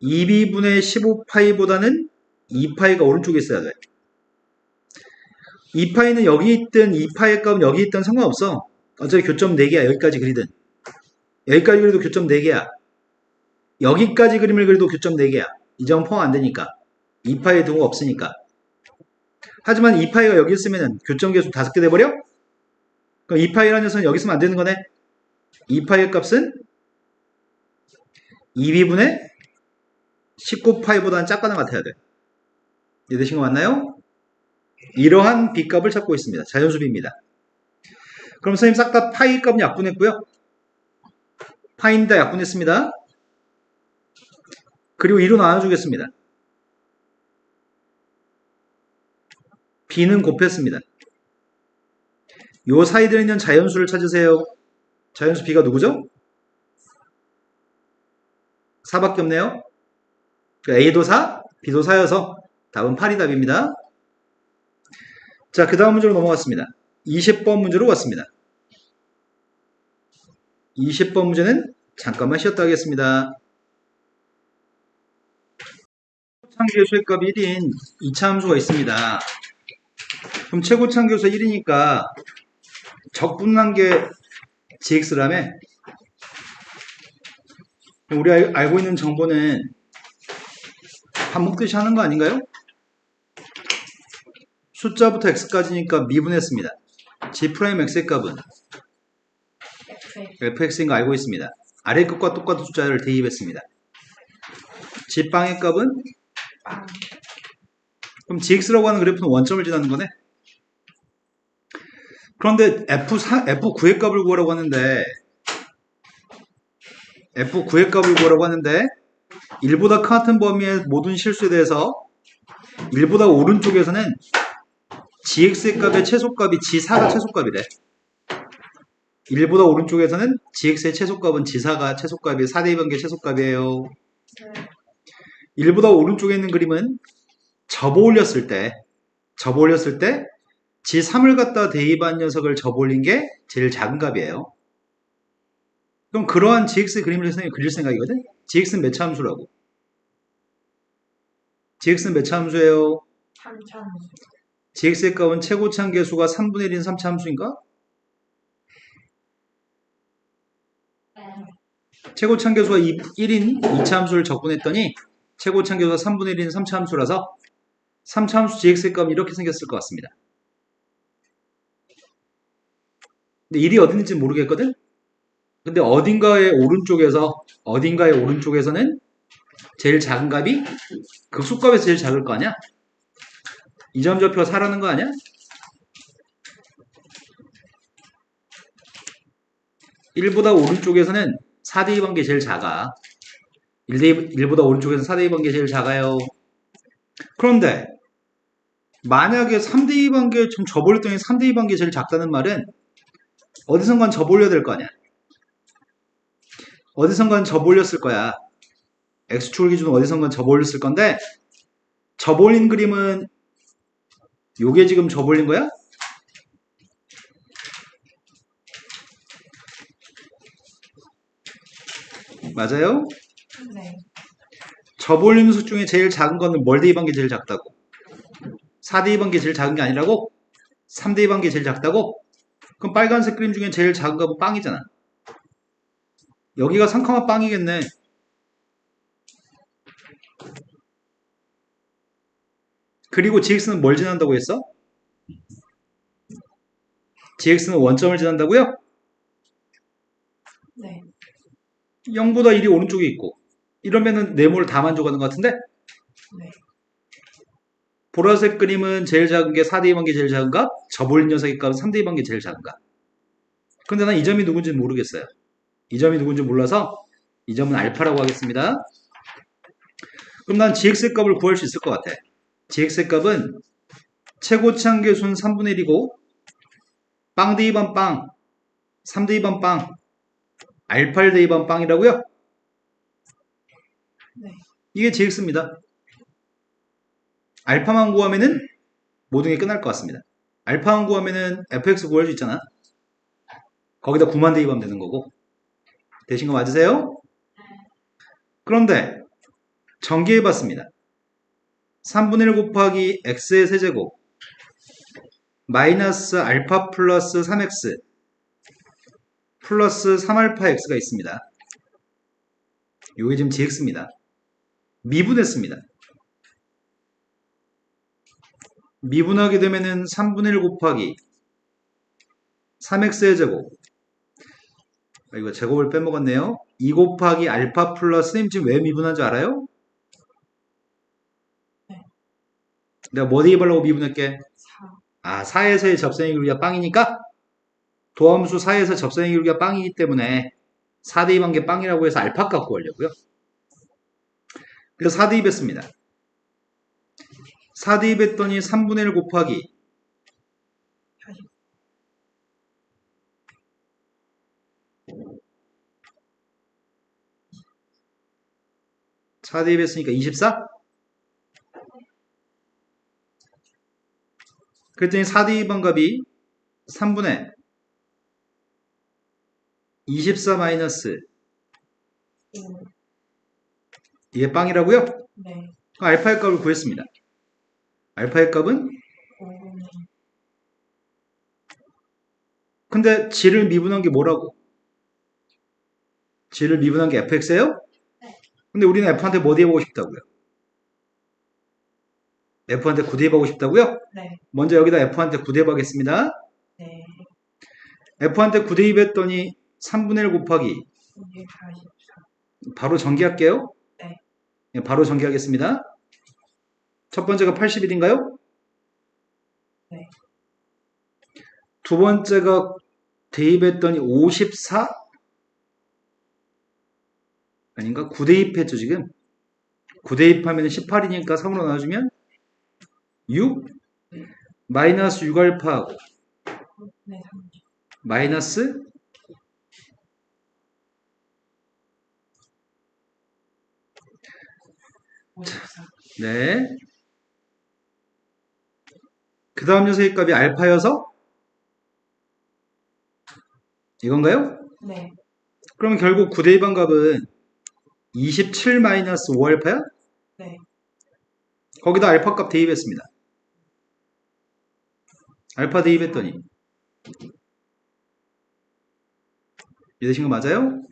2b분의 15파이보다는 2파이가 오른쪽에 있어야 돼. 2파이는 여기 있든 2파이의 값은 여기 있든 상관없어. 어차피 교점 4개야. 여기까지 그리든. 여기까지 그려도 교점 4개야. 여기까지 그림을 그려도 교점 4개야. 이 점은 포함 안 되니까. 2파이의 동호가 없으니까. 하지만 2파이가 여기 있으면 교점 개수 5개 돼버려? 그럼 2파이라는 녀석은 여기 있으면 안 되는 거네? 2파이의 값은 2b분의 19파이보다는 작거나 같아야 돼. 이해되신 거 맞나요? 이러한 b값을 찾고 있습니다. 자연수비입니다. 그럼 선생님 싹 다 파이 값은 약분했고요. 파이는 다 약분했습니다. 그리고 2로 나눠주겠습니다. b는 곱했습니다. 요 사이 들어있는 자연수를 찾으세요. 자연수 b가 누구죠? 4밖에 없네요. A도 4, B도 4여서 답은 8이 답입니다. 자, 그 다음 문제로 넘어갔습니다. 20번 문제로 왔습니다. 20번 문제는 잠깐만 쉬었다 하겠습니다. 최고창계수의 값 1인 2차 함수가 있습니다. 그럼 최고창계수 1이니까 적분란계 gx라며? 우리 알고 있는 정보는 밥 먹듯이 하는 거 아닌가요? 숫자부터 x까지니까 미분했습니다. g'x의 값은 fx인 거 알고 있습니다. 아래 끝과 똑같은 숫자를 대입했습니다. g빵의 값은? 그럼 gx라고 하는 그래프는 원점을 지나는 거네? 그런데 F9의 값을 구하라고 하는데 F9의 값을 구하라고 하는데 1보다 같은 범위의 모든 실수에 대해서 1보다 오른쪽에서는 gx의 값의 최소값이 g4가 최소값이래. 1보다 오른쪽에서는 gx의 최소값은 지사가 최소값이 4대입관계 최소값이에요. 네. 1보다 오른쪽에 있는 그림은 접어 올렸을 때 g3을 갖다 대입한 녀석을 접어 올린 게 제일 작은 값이에요. 그럼 그러한 gx 그림을 선생님이 그릴 생각이거든? gx는 몇 차 함수라고? gx는 몇 차 함수예요? 3천. gx의 값은 최고차 계수가 3분의 1인 3차 함수인가? 네. 최고차 계수가 1인 2차 함수를 적분했더니 최고차 계수가 3분의 1인 3차 함수라서 3차 함수 gx의 값은 이렇게 생겼을 것 같습니다. 근데 1이 어디 있는지 모르겠거든? 근데 어딘가의 오른쪽에서는 제일 작은 값이 극소값에서 제일 작을 거 아니야? 이 점 좌표가 4라는 거 아니야? 1보다 오른쪽에서는 4대2 관계 제일 작아. 1보다 오른쪽에서 4대2 관계 제일 작아요. 그런데 만약에 3대2 관계 좀 접올렸더니 3대2 관계 제일 작다는 말은 어디선간 접올려야 될 거 아니야? 어디선간 접올렸을 거야. x축을 기준으로 어디선간 접올렸을 건데 접올린 그림은 요게 지금 접올린 거야? 맞아요? 네. 접올린 수 중에 제일 작은 거는 뭘 대입한 게 제일 작다고? 4대입한 게 제일 작은 게 아니라고? 3대입한 게 제일 작다고? 그럼 빨간색 그림 중에 제일 작은 거 빵이잖아. 여기가 3, 빵이겠네. 그리고 gx는 뭘 지난다고 했어? gx는 원점을 지난다고요? 네. 0보다 1이 오른쪽에 있고 이러면은 네모를 다 만족하는 것 같은데? 네. 보라색 그림은 제일 작은 게 4대입한 게 제일 작은가? 접올린 녀석의 값은 3대입한 게 제일 작은가? 근데 난 이 점이 누군지 모르겠어요. 이 점이 누군지 몰라서 이 점은 알파라고 하겠습니다. 그럼 난 gx의 값을 구할 수 있을 것 같아. gx의 값은 최고치 한계수는 3분의 1이고 빵 대입한 빵, 3 대입한 빵, 알파를 대입한 빵이라고요? 네. 이게 gx입니다. 알파만 구하면은 모든 게 끝날 것 같습니다. 알파만 구하면은 fx 구할 수 있잖아. 거기다 9만 대입하면 되는 거고. 되신 거 맞으세요? 그런데 전개해봤습니다. 3분의 1 곱하기 x의 세제곱 마이너스 알파 플러스 3x 플러스 3알파 x가 있습니다. 이게 지금 gx입니다. 미분했습니다. 미분하게 되면은 3분의 1 곱하기 3x의 제곱 이거 제곱을 빼먹었네요. 2 곱하기 알파 플러스 선생님 지금 왜 미분한 줄 알아요? 네. 내가 뭐 대입하려고 미분할게? 4. 4에서의 접선의 기울기가 빵이니까 도함수 4에서 접선의 기울기가 빵이기 때문에 4 대입한 게 빵이라고 해서 알파 값 구하려고요. 그래서 4 대입했습니다. 4 대입했더니 3분의 1 곱하기 4 대입했으니까 24? 그랬더니 4 대입한 값이 3분의 24 마이너스 5. 이게 빵이라고요? 네. 알파의 값을 구했습니다. 알파의 값은 5분의 근데 g를 미분한 게 뭐라고? g를 미분한 게 fx예요? 네. 근데 우리는 f한테 뭐 대입하고 싶다고요? f한테 9 대입하고 싶다고요? 네. 먼저 여기다 f한테 9 대입하겠습니다. 네. f한테 9 대입했더니 3분의 1 곱하기 244. 바로 전개할게요. 네. 바로 전개하겠습니다. 첫 번째가 81인가요? 네. 두 번째가 대입했더니 54? 아닌가? 9 대입했죠 지금. 9 대입하면 18이니까 3으로 나눠주면 6? 마이너스 6알파하고 네. 30. 마이너스 54. 네. 그 다음 녀석의 값이 알파여서 이건가요? 네. 그러면 결국 9대2번 값은 27 마이너스 5알파야? 네. 거기다 알파 값 대입했습니다. 알파 대입했더니 이해되신 거 맞아요?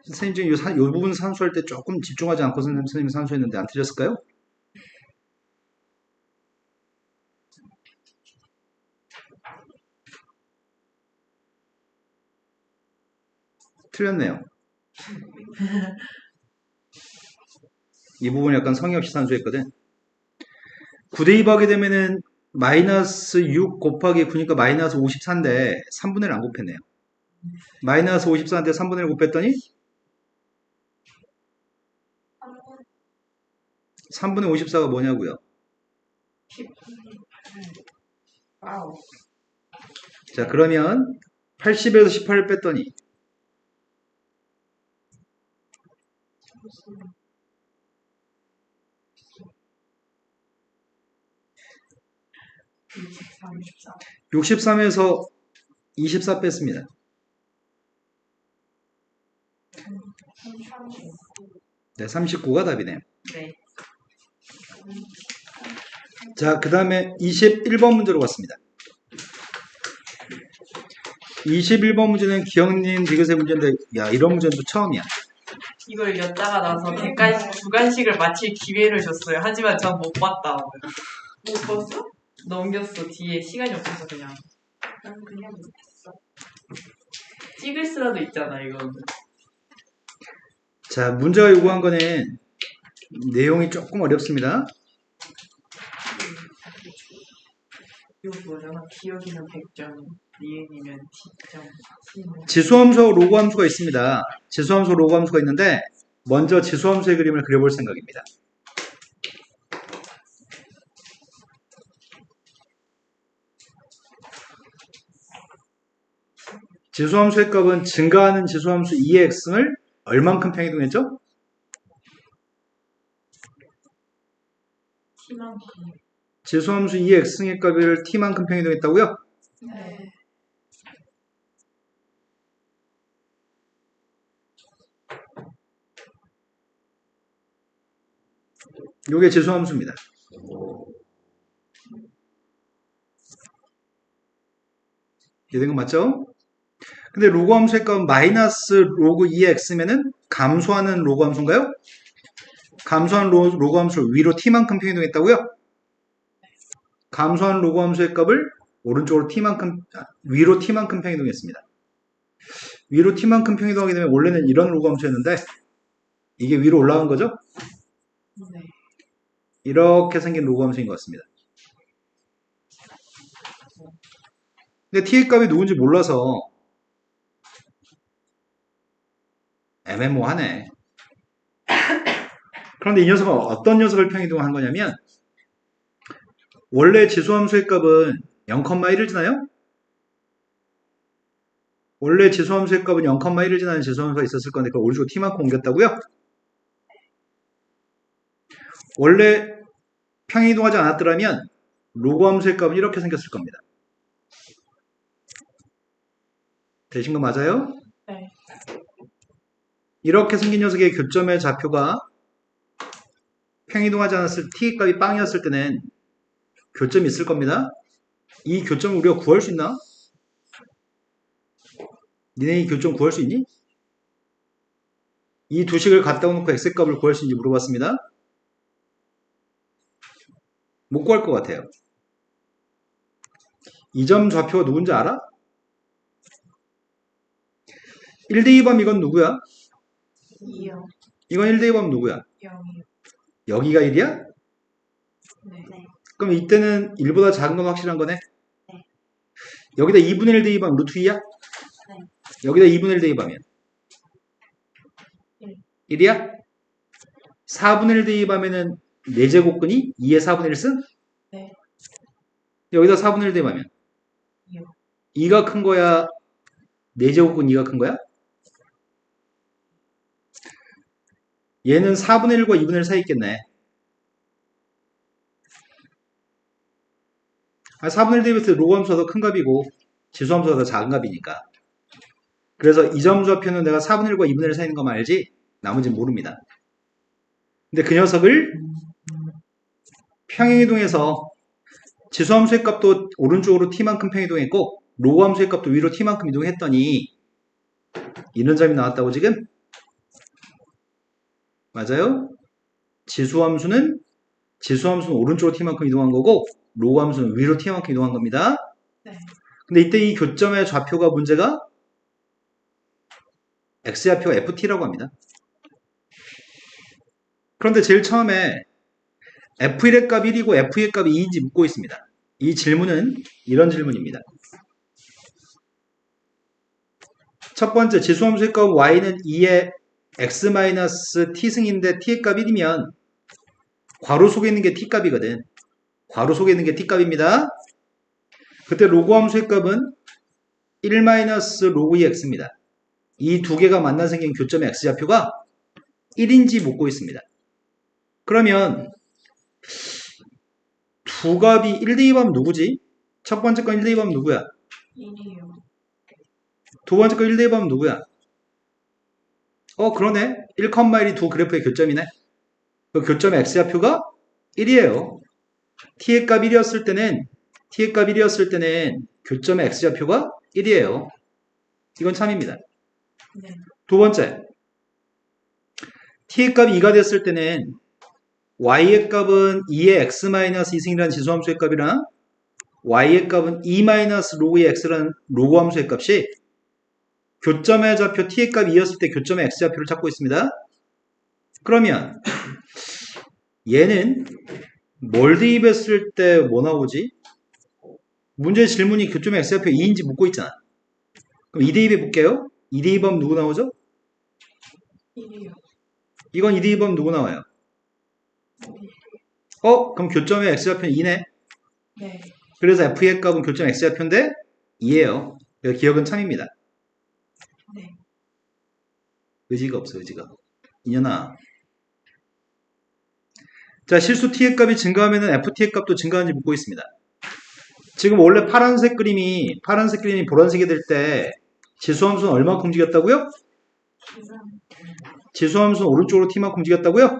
선생님 지금 요 부분 산수할 때 조금 집중하지 않고 선생님이 산수했는데 안 틀렸을까요? 틀렸네요. 이 부분 약간 성의 없이 산수했거든. 9대2 하게 되면은 마이너스 6 곱하기 9니까 마이너스 54인데 3분의 1 안 곱했네요. 마이너스 54인데 3분의 1 곱했더니 3분의 54가 뭐냐고요? 18. 와우. 자, 그러면 80에서 18을 뺐더니 34. 63에서 24 뺐습니다. 39. 네, 39가 답이네요. 네. 자, 그 다음에 21번 문제로 갔습니다. 21번 문제는 기억님 디귿의 문제인데, 야, 이런 문제는 또 처음이야. 이걸 였다가 나서 주간식을 마칠 기회를 줬어요. 하지만 전 못 봤다. 못 봤어? 넘겼어. 뒤에 시간이 없어서 그냥. 난 그냥 못했어. 찍을 수라도 있잖아, 이건. 자, 문제가 요구한 거는 내용이 조금 어렵습니다. 이거 뭐잖아. 기억이면 100점, 니은이면 10점. 지수함수하고 로그함수가 있습니다. 지수함수, 로그함수가 있는데 먼저 지수함수의 그림을 그려볼 생각입니다. 지수함수의 값은 증가하는 지수함수 2의 x승을 얼만큼 평이동했죠? T만큼. 지수함수 2의 x승의 값을 t만큼 평이동했다고요? 네. 요게 지수함수입니다. 이해된 거 맞죠? 근데 로그함수의 값은 마이너스 로그 2의 x면은 감소하는 로그함수인가요? 감소한 로그함수를 위로 t만큼 평이동했다고요? 감소한 로그함수의 값을 오른쪽으로 위로 t만큼 평이동했습니다. 위로 t만큼 평이동하게 되면 원래는 이런 로그함수였는데 이게 위로 올라간 거죠? 네. 이렇게 생긴 로그함수인 것 같습니다. 근데 t의 값이 누군지 몰라서 애매모호하네. 그런데 이 녀석은 어떤 녀석을 평이동한 거냐면 원래 지수함수의 값은 0,1을 지나요? 원래 지수함수의 값은 0,1을 지나는 지수함수가 있었을 건데 그걸 오른쪽으로 t만큼 옮겼다고요? 원래 평이동하지 않았더라면 로그함수의 값은 이렇게 생겼을 겁니다. 되신 거 맞아요? 네. 이렇게 생긴 녀석의 교점의 좌표가 평이동하지 않았을 t 값이 빵이었을 때는 교점이 있을 겁니다. 이 교점을 우리가 구할 수 있나? 니네 이 교점 구할 수 있니? 이 두 식을 갖다 놓고 x값을 구할 수 있는지 물어봤습니다. 못 구할 것 같아요. 이 점 좌표가 누군지 알아? 1대2범 이건 누구야? 2요. 이건 1대2범 누구야? 0이요. 여기가 1이야? 네. 그럼 이때는 1보다 작은 건 확실한 거네? 네. 여기다 2분의 1 대입하면 루트 2야? 네. 여기다 2분의 1 대입하면 1이야? 4분의 1 대입하면은 4제곱근이 2의 4분의 1 쓴? 네. 여기다 4분의 1 대입하면 2요. 2가 큰 거야? 4제곱근 2가 큰 거야? 얘는 4분의 1과 2분의 1 사이 있겠네. 4분의 1 대비했을 때 로그함수가 더 큰 값이고 지수함수가 더 작은 값이니까. 그래서 이 점좌표는 내가 4분의 1과 2분의 1 사이 있는 것만 알지 나머지는 모릅니다. 근데 그 녀석을 평행이동해서 지수함수의 값도 오른쪽으로 t만큼 평행이동했고 로그함수의 값도 위로 t만큼 이동했더니 이런 점이 나왔다고 지금? 맞아요? 지수함수는 오른쪽으로 t만큼 이동한 거고 로그함수는 위로 t만큼 이동한 겁니다. 네. 근데 이때 이 교점의 좌표가 문제가 x좌표가 ft라고 합니다. 그런데 제일 처음에 f1의 값 1이고 f2의 값이 2인지 묻고 있습니다. 이 질문은 이런 질문입니다. 첫 번째 지수함수의 값 y는 2의 x-t승인데 t의 값 1이면 괄호 속에 있는 게 t값이거든. 괄호 속에 있는 게 t값입니다. 그때 로그함수의 값은 1-로그 2x입니다. 이 두 개가 만나 생긴 교점의 x좌표가 1인지 묻고 있습니다. 그러면 두 값이 1대2하면 누구지? 첫 번째 건 1대2하면 누구야? 1이요. 두 번째 건 1대2하면 누구야? 그러네. 1,1이 두 그래프의 교점이네. 그 교점의 x좌표가 1이에요. t의 값 1이었을 때는 교점의 x좌표가 1이에요. 이건 참입니다. 네. 두 번째, t의 값이 2가 됐을 때는 y의 값은 2의 x-2승이라는 지수함수의 값이랑 y의 값은 2-로그 2x라는 로그함수의 값이 교점의 좌표 t의 값이 2였을 때 교점의 x좌표를 찾고 있습니다. 그러면 얘는 뭘 대입했을 때 뭐 나오지? 문제 질문이 교점의 x좌표 2인지 묻고 있잖아. 그럼 2 대입해 볼게요. 2 대입하면 누구 나오죠? 1이요. 이건 2 대입하면 누구 나와요? 그럼 교점의 x좌표는 2네. 네. 그래서 f의 값은 교점 x좌표인데 2예요. 기억은 참입니다. 네. 의지가 없어, 의지가. 이년아. 자, 실수 t의 값이 증가하면 ft의 값도 증가하는지 묻고 있습니다. 지금 원래 파란색 그림이 보라색이 될 때 지수함수는 얼마큼 움직였다고요? 지수함수는 오른쪽으로 t만큼 움직였다고요?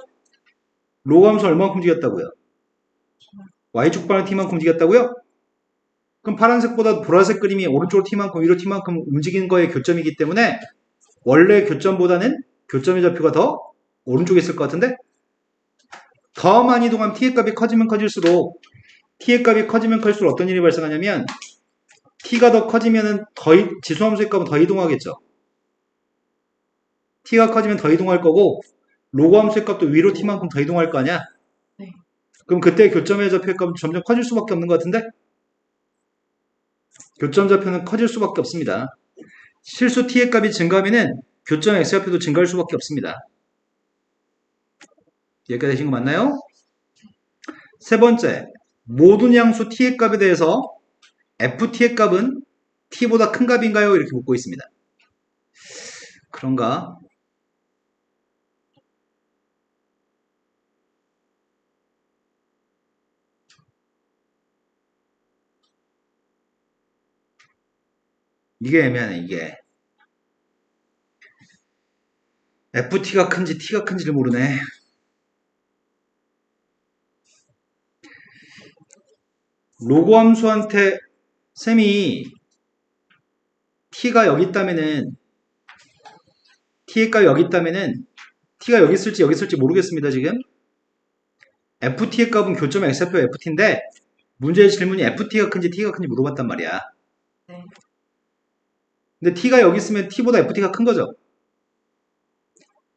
로그함수는 얼마큼 움직였다고요? y축방을 t만큼 움직였다고요? 그럼 파란색보다 보라색 그림이 오른쪽으로 t만큼 위로 t만큼 움직인 거의 교점이기 때문에 원래 교점보다는 교점의 좌표가 더 오른쪽에 있을 것 같은데 더 많이 이동하면 t의 값이 커지면 커질수록 어떤 일이 발생하냐면 t가 더 커지면 지수함수의 값은 더 이동하겠죠. t가 커지면 더 이동할 거고 로그함수의 값도 위로 t만큼 더 이동할 거 아니야? 네. 그럼 그때 교점의 좌표의 값은 점점 커질 수밖에 없는 것 같은데 교점 좌표는 커질 수밖에 없습니다. 실수 t의 값이 증가하면 교점 x좌표도 증가할 수밖에 없습니다. 여기까지 되신 거 맞나요? 세 번째, 모든 양수 t의 값에 대해서 ft의 값은 t보다 큰 값인가요? 이렇게 묻고 있습니다. 그런가? 이게 애매하네, 이게. ft가 큰지 t가 큰지를 모르네. 로그 함수한테 쌤이 t가 여기 있다면은 t의 값이 여기 있다면은 t가 여기 있을지 모르겠습니다, 지금. ft의 값은 교점 x좌표 ft인데 문제의 질문이 ft가 큰지 t가 큰지 물어봤단 말이야. 네. 근데 t가 여기 있으면 t보다 ft가 큰 거죠.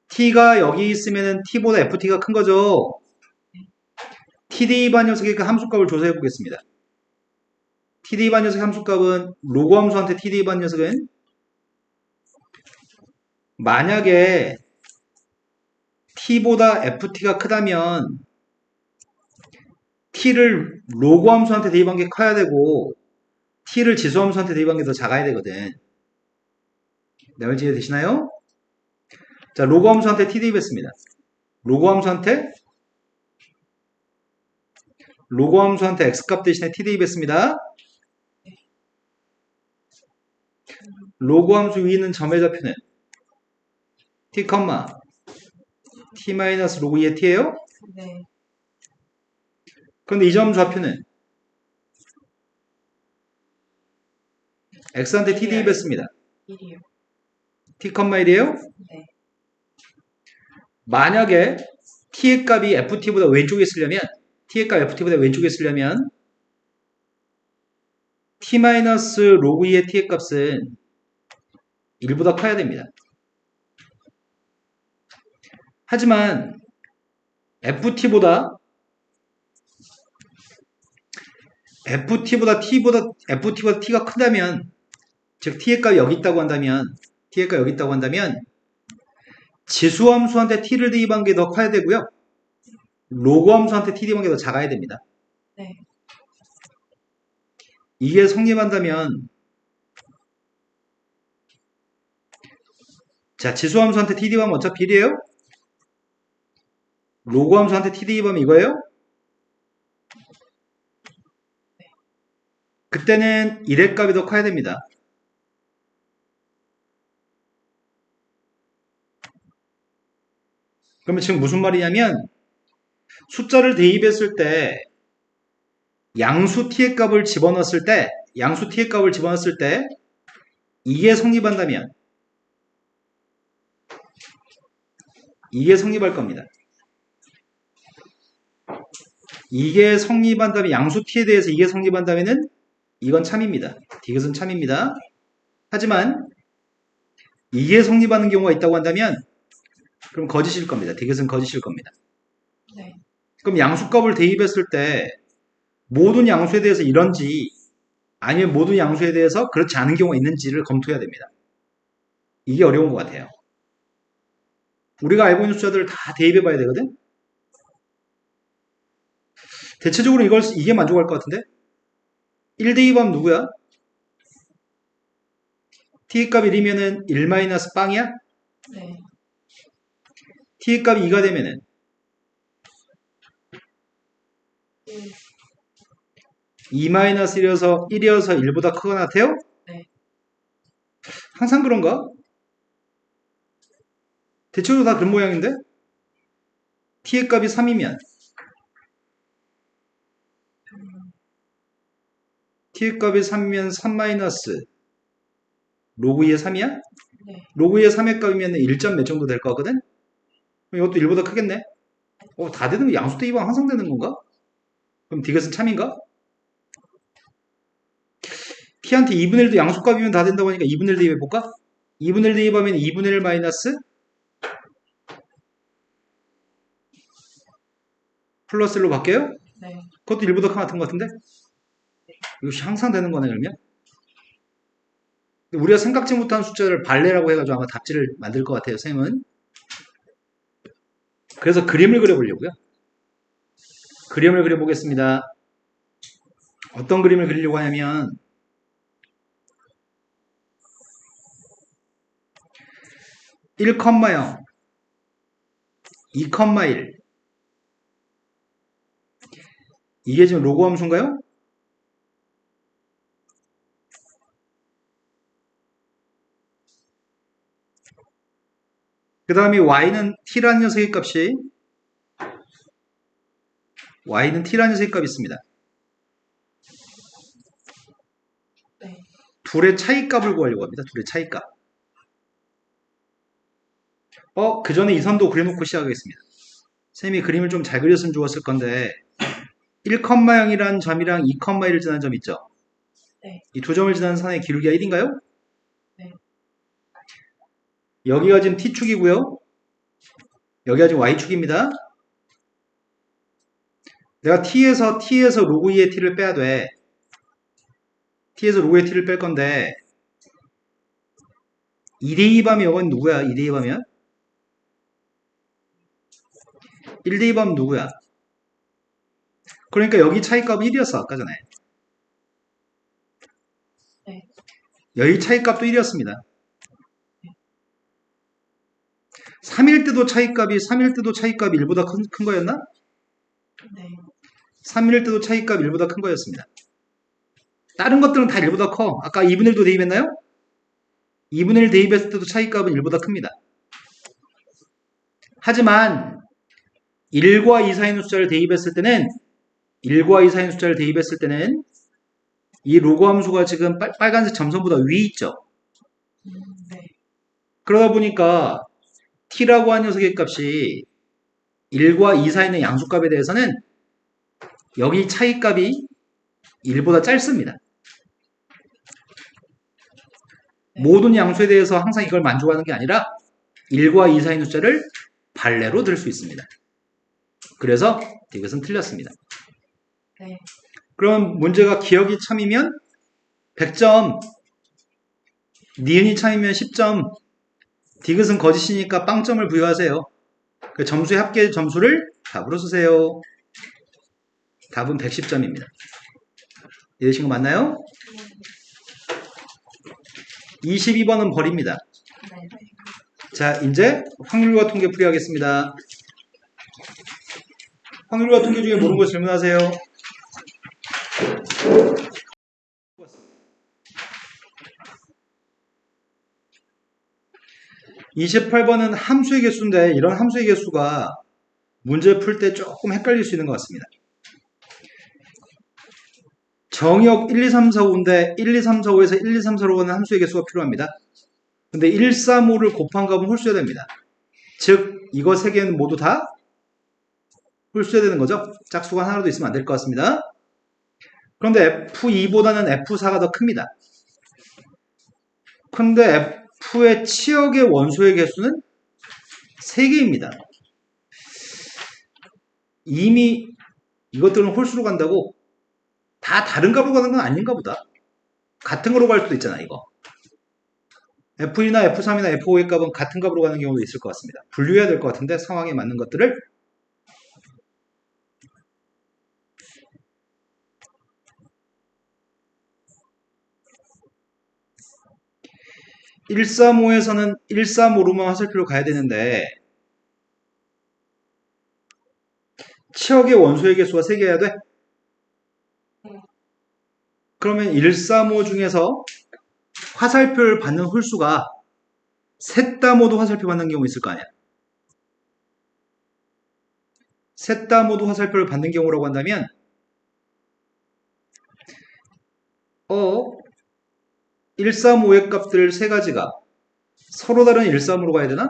t가 여기 있으면 t보다 ft가 큰 거죠. td반 녀석의 그 함수값을 조사해 보겠습니다. td반 녀석의 함수값은 로그 함수한테 td반 녀석은 만약에 t보다 ft가 크다면 t를 로그 함수한테 대입한 게 커야 되고 t를 지수 함수한테 대입한 게 더 작아야 되거든. 내 말 이해되시나요? 자, 로그 함수한테 t 대입했습니다. 로그 함수한테 x값 대신에 t 대입했습니다. 로그 함수 위에 있는 점의 좌표는 t, t 마이너스 로그 2의 t예요. 네. 그런데 이 점 좌표는 x한테 t 대입했습니다. 1이요. t, 1이에요. 네. 만약에 t의 값이 ft보다 왼쪽에 쓰려면 t의 값 ft보다 왼쪽에 쓰려면 t 마이너스 로그 2의 t의 값은 1보다 커야 됩니다. 하지만 ft보다 t가 크다면, 즉 t의 값이 여기 있다고 한다면 지수함수한테 t를 대입한 게 더 커야 되고요. 로그 함수한테 t 대입한 게 더 작아야 됩니다. 네. 이게 성립한다면, 자, 지수함수한테 t 대입하면 어차피 1이에요. 로그 함수한테 t 대입하면 이거예요. 그때는 1의 값이 더 커야 됩니다. 그러면 지금 무슨 말이냐면 숫자를 대입했을 때 양수 t의 값을 집어넣었을 때 이게 성립한다면 이게 성립할 겁니다. 이게 성립한다면 양수 t에 대해서 이게 성립한다면은 이건 참입니다. 이것은 참입니다. 하지만 이게 성립하는 경우가 있다고 한다면 그럼 거짓일 겁니다. 이것은 거짓일 겁니다. 네. 그럼 양수값을 대입했을 때 모든 양수에 대해서 이런지 아니면 모든 양수에 대해서 그렇지 않은 경우가 있는지를 검토해야 됩니다. 이게 어려운 것 같아요. 우리가 알고 있는 숫자들을 다 대입해 봐야 되거든. 대체적으로 이게 만족할 것 같은데 1 대입하면 누구야? t의 값 1이면은 1 마이너스 빵이야? 네. t의 값이 2가 되면은 2 마이너스 1이어서 1보다 크거나 같아요? 네. 항상 그런가? 대체적으로 다 그런 모양인데? t의 값이 3이면 t의 값이 3이면 3 마이너스 로그 2의 3이야? 네. 로그 2의 3의 값이면 1점 몇 정도 될 거거든? 그럼 이것도 1보다 크겠네? 다 되는 거 양수 대입하면 항상 되는 건가? 그럼 이것은 참인가? t한테 2분의 1도 양수값이면 다 된다고 하니까 2분의 1 대입해볼까? 2분의 1 대입하면 2분의 1 마이너스 플러스 1로 바뀌어요? 네. 그것도 1보다 같은 것 같은데? 이거 항상 되는 거네 그러면? 우리가 생각지 못한 숫자를 발레라고 해가지고 아마 답지를 만들 것 같아요 쌤은. 그래서 그림을 그려보려고요. 그림을 그려보겠습니다. 어떤 그림을 그리려고 하냐면 1, 0, 2, 1 이게 지금 로그 함수인가요? 그 다음에 y는 t라는 녀석의 값이 있습니다. 네. 둘의 차이값을 구하려고 합니다. 둘의 차이값. 그 전에 이 선도 그려놓고 시작하겠습니다. 쌤이 그림을 좀 잘 그렸으면 좋았을 건데 1, 0이라는 점이랑 2, 1을 지나는 점 있죠? 네. 이 두 점을 지나는 선의 기울기가 1인가요? 네. 여기가 지금 t축이고요. 여기가 지금 y축입니다. 내가 t에서 로그 2의 t를 빼야 돼. t에서 로그 2의 t를 뺄 건데 2 대입하면 이건 누구야? 2 대입하면? 1 대입하면 누구야? 그러니까 여기 차이값은 1이었어 아까 전에. 네. 여기 차이값도 1이었습니다. 3일 때도 차이값이 1보다 큰 거였나? 네. 3일 때도 차이값 1보다 큰 거였습니다. 다른 것들은 다 1보다 커. 아까 2분의 1도 대입했나요? 2분의 1 대입했을 때도 차이값은 1보다 큽니다. 하지만 1과 2 사이의 숫자를 대입했을 때는 1과 2 사이의 숫자를 대입했을 때는 이 로그 함수가 지금 빨간색 점선보다 위에 있죠. 네. 그러다 보니까 t라고 하는 녀석의 값이 1과 2 사이의 양수값에 대해서는 여기 차이값이 1보다 짧습니다. 네. 모든 양수에 대해서 항상 이걸 만족하는 게 아니라 1과 2 사이의 숫자를 발레로 들 수 있습니다. 그래서 이것은 틀렸습니다. 네. 그럼 문제가 기억이 참이면 100점, 니은이 참이면 10점, 디귿은 거짓이니까 빵점을 부여하세요. 그 점수의 합계 점수를 답으로 쓰세요. 답은 110점입니다. 이해되신 거 맞나요? 22번은 버립니다. 네. 자, 이제 확률과 통계 풀이하겠습니다. 확률과 통계 중에 모르는 거 질문하세요. 28번은 함수의 개수인데 이런 함수의 개수가 문제 풀 때 조금 헷갈릴 수 있는 것 같습니다. 정의역 1, 2, 3, 4, 5인데 1, 2, 3, 4, 5에서 1, 2, 3, 4로 가는 함수의 개수가 필요합니다. 근데 1, 3, 5를 곱한 값은 홀수해야 됩니다. 즉 이거 3개는 모두 다 홀수해야 되는 거죠. 짝수가 하나라도 있으면 안 될 것 같습니다. 그런데 F2보다는 F4가 더 큽니다. 근데 F의 치역의 원소의 개수는 3개입니다. 이미 이것들은 홀수로 간다고 다 다른 값으로 가는 건 아닌가 보다. 같은 거로 갈 수도 있잖아, 이거. F1이나 F3이나 F5의 값은 같은 값으로 가는 경우도 있을 것 같습니다. 분류해야 될 것 같은데 상황에 맞는 것들을 135에서는 135로만 화살표로 가야 되는데 치역의 원소의 개수가 3개여야 돼? 그러면 135 중에서 화살표를 받는 홀수가 셋 다 모두 화살표 받는 경우 있을 거 아니야. 셋 다 모두 화살표를 받는 경우라고 한다면 135의 값들 3가지가 서로 다른 135로 가야 되나?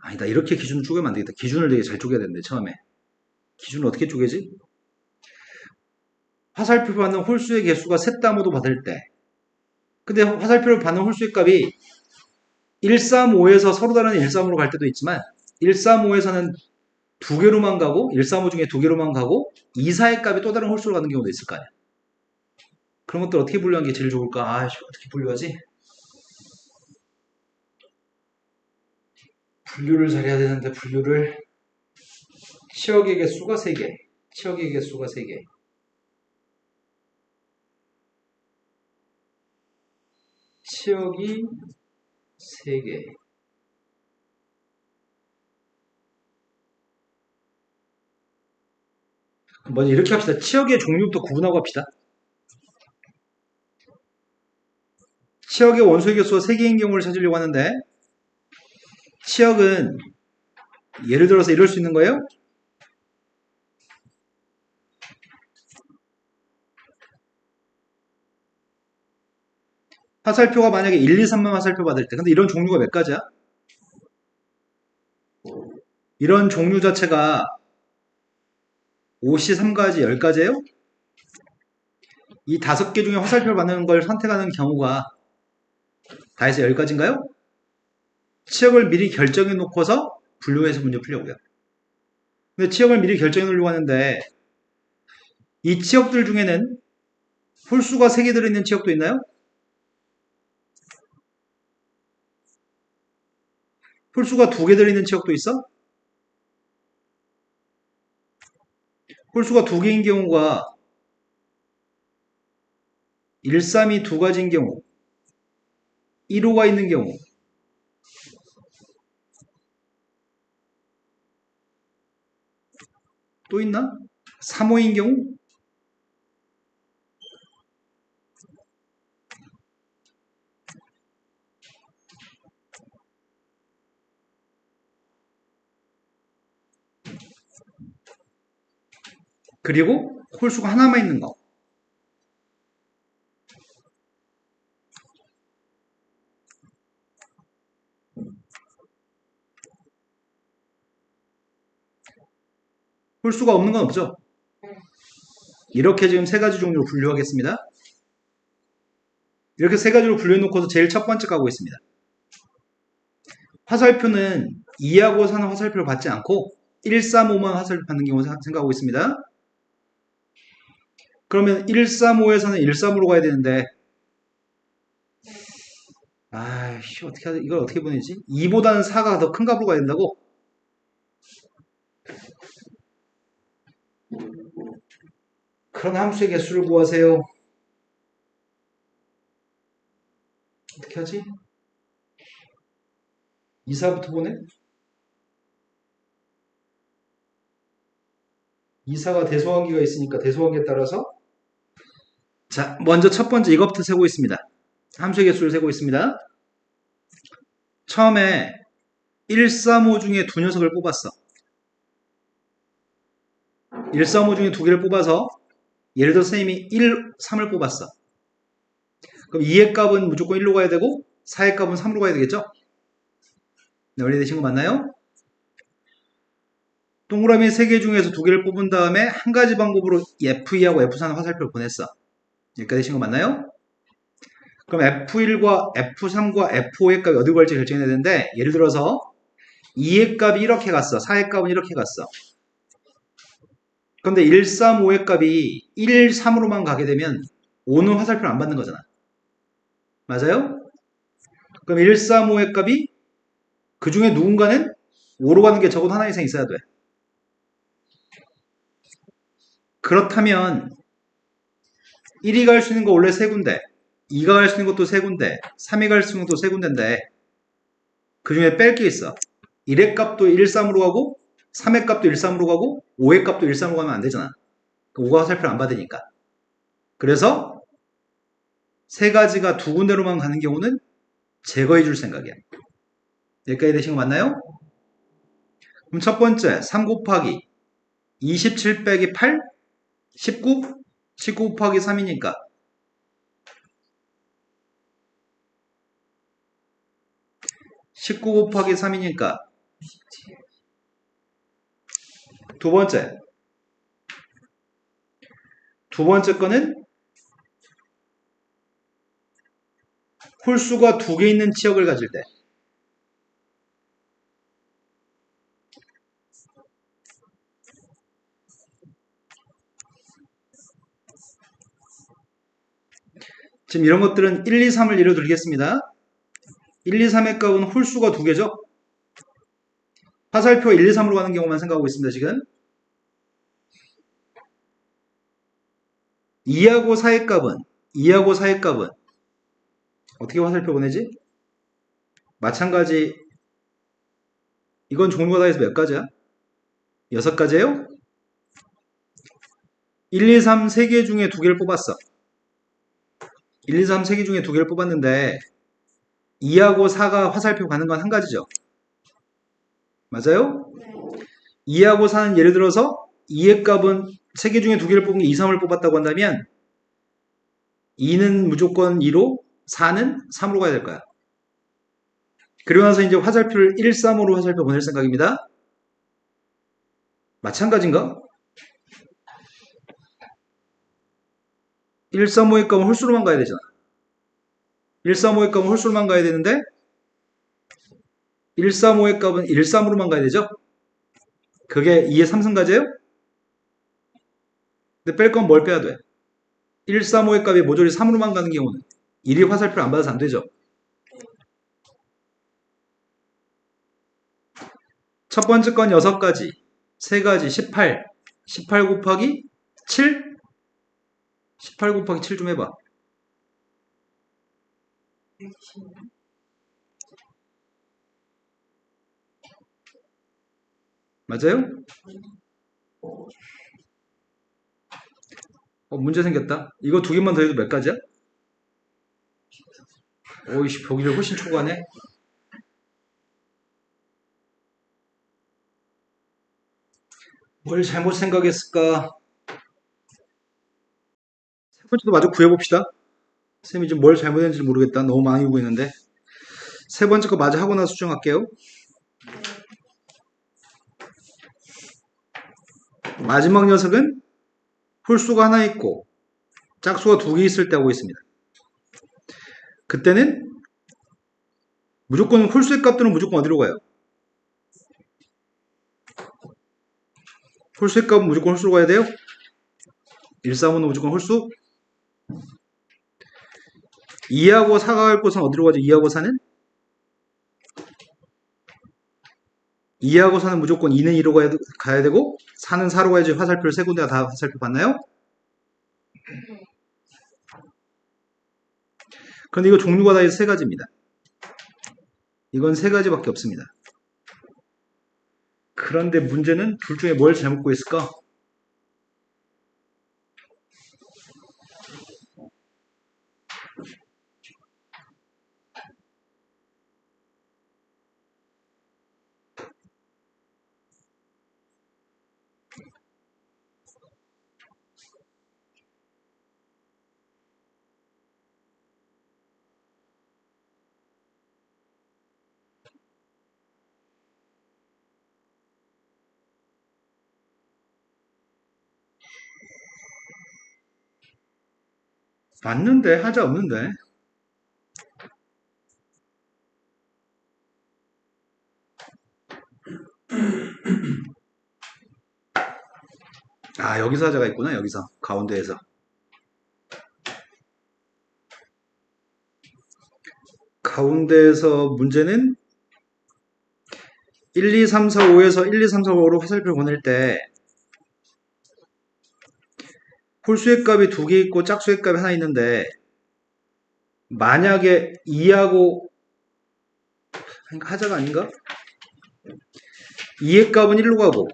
아니다. 이렇게 기준을 쪼개면 안 되겠다. 기준을 되게 잘 쪼개야 되는데 처음에. 기준을 어떻게 쪼개지? 화살표 받는 홀수의 개수가 셋 다 모두 받을 때 근데 화살표를 받는 홀수의 값이 135에서 서로 다른 135로 갈 때도 있지만 135에서는 2개로만 가고 135 중에 2개로만 가고 2사의 값이 또 다른 홀수로 가는 경우도 있을 거 아니야. 그런 것들 어떻게 분류하는 게 제일 좋을까? 어떻게 분류하지? 분류를 잘해야 되는데 분류를 치역의 개수가 3개 치역의 개수가 3개 치역이 3개 먼저 이렇게 합시다. 치역의 종류부터 구분하고 합시다. 치역의 원소의 개수가 3개인 경우를 찾으려고 하는데 치역은 예를 들어서 이럴 수 있는 거예요. 화살표가 만약에 1, 2, 3만 화살표 받을 때 근데 이런 종류가 몇 가지야? 이런 종류 자체가 5시 3가지 10가지예요? 이 5개 중에 화살표를 받는 걸 선택하는 경우가 다 해서 10가지인가요? 치역을 미리 결정해 놓고서 분류해서 문제 풀려고요. 근데 치역을 미리 결정해 놓으려고 하는데 이 치역들 중에는 홀수가 3개 들어있는 치역도 있나요? 홀수가 2개 들어있는 치역도 있어? 홀수가 2개인 경우가 1, 3이 2가지인 경우 1호가 있는 경우 또 있나? 3호인 경우? 그리고 홀수가 하나만 있는 거. 홀수가 없는 건 없죠? 이렇게 지금 세 가지 종류로 분류하겠습니다. 이렇게 세 가지로 분류해놓고서 제일 첫 번째 가고 있습니다. 화살표는 2하고 4는 화살표를 받지 않고 1, 3, 5만 화살표 받는 경우 생각하고 있습니다. 그러면 1, 3, 5에서는 1, 3으로 가야 되는데 아이씨 어떻게 하지? 이걸 어떻게 보내지? 2보다는 4가 더 큰 값으로 가야 된다고? 그런 함수의 개수를 구하세요. 어떻게 하지? 2, 4부터 보내? 2, 4가 대소관계가 있으니까 대소관계에 따라서 자 먼저 첫 번째 이것부터 세고 있습니다. 함수의 개수를 세고 있습니다. 처음에 1, 3, 5 중에 두 녀석을 뽑았어. 1, 3, 5 중에 두 개를 뽑아서 예를 들어 선생님이 1, 3을 뽑았어. 그럼 2의 값은 무조건 1로 가야 되고 4의 값은 3으로 가야 되겠죠? 네, 원리되신 거 맞나요? 동그라미 3개 중에서 두 개를 뽑은 다음에 한 가지 방법으로 F2하고 F4는 화살표를 보냈어. 여기까지 되신 거 맞나요? 그럼 F1과 F3과 F5의 값이 어디 갈지 결정해야 되는데 예를 들어서 2의 값이 이렇게 갔어. 4의 값은 이렇게 갔어. 근데 1, 3, 5의 값이 1, 3으로만 가게 되면 5는 화살표를 안 받는 거잖아. 맞아요? 그럼 1, 3, 5의 값이 그 중에 누군가는 5로 가는 게 적어도 하나 이상 있어야 돼. 그렇다면 1이 갈 수 있는 거 원래 세 군데, 2가 갈 수 있는 것도 세 군데, 3이 갈 수 있는 것도 세 군데인데 그 중에 뺄 게 있어. 1의 값도 1, 3으로 가고 3의 값도 1, 3으로 가고 5의 값도 1, 3으로 가면 안 되잖아. 5가 화살표를 안 받으니까. 그래서 세 가지가 두 군데로만 가는 경우는 제거해 줄 생각이야. 여기까지 되신 거 맞나요? 그럼 첫 번째 3 곱하기 27 빼기 8 19 19 곱하기 3이니까 19 곱하기 3이니까 두 번째 거는 홀수가 두 개 있는 치역을 가질 때 지금 이런 것들은 1, 2, 3을 예로 들겠습니다. 1, 2, 3의 값은 홀수가 두 개죠. 화살표 1, 2, 3으로 가는 경우만 생각하고 있습니다. 지금 2하고 4의 값은 어떻게 화살표 보내지? 마찬가지 이건 종류가 다 해서 몇 가지야? 6가지예요? 1, 2, 3 3개 중에 두 개를 뽑았어. 1, 2, 3 3개 중에 두 개를 뽑았는데 2하고 4가 화살표 가는 건 한 가지죠. 맞아요? 2하고 4는 예를 들어서 2의 값은 3개 중에 두 개를 뽑은 게 2, 3을 뽑았다고 한다면 2는 무조건 2로 4는 3으로 가야 될 거야. 그리고 나서 이제 화살표를 1, 3으로 화살표 보낼 생각입니다. 마찬가지인가? 1, 3, 5의 값은 홀수로만 가야 되잖아. 1, 3, 5의 값은 홀수로만 가야 되는데 1, 3, 5의 값은 1, 3으로만 가야 되죠? 그게 2의 3승가제예요? 근데 뺄 건 뭘 빼야 돼? 1, 3, 5의 값이 모조리 3으로만 가는 경우는 1이 화살표를 안 받아서 안 되죠. 첫 번째 건 6가지, 3가지, 18. 18 곱하기 7? 18 곱하기 7 좀 해봐. 맞아요? 문제 생겼다. 이거 두 개만 더 해도 몇 가지야? 오이씨, 보기를 훨씬 초과하네. 뭘 잘못 생각했을까? 세 번째도 마저 구해봅시다. 쌤이 지금 뭘 잘못했는지 모르겠다. 너무 많이 오고 있는데. 세 번째 거 마저 하고 나서 수정할게요. 마지막 녀석은 홀수가 하나 있고 짝수가 두 개 있을 때 하고 있습니다. 그때는 무조건 홀수의 값들은 무조건 어디로 가요? 홀수의 값은 무조건 홀수로 가야 돼요? 1, 3은 무조건 홀수? 2하고 4가 갈 곳은 어디로 가죠? 2하고 4는? 2하고 4는 무조건 2는 2로 가야 되고 4는 4로 가야지. 화살표를 세 군데가 다 화살표 봤나요? 그런데 이거 종류가 다 세 가지입니다. 이건 세 가지밖에 없습니다. 그런데 문제는 둘 중에 뭘 잘못 구했을까? 맞는데 하자 없는데. 아, 여기서 하자가 있구나. 여기서 가운데에서. 가운데에서 문제는 1, 2, 3, 4, 5에서 1, 2, 3, 4, 5로 화살표 보낼 때 홀수의 값이 두 개 있고 짝수의 값이 하나 있는데 만약에 2하고 하자가 아닌가? 2의 값은 1로 가고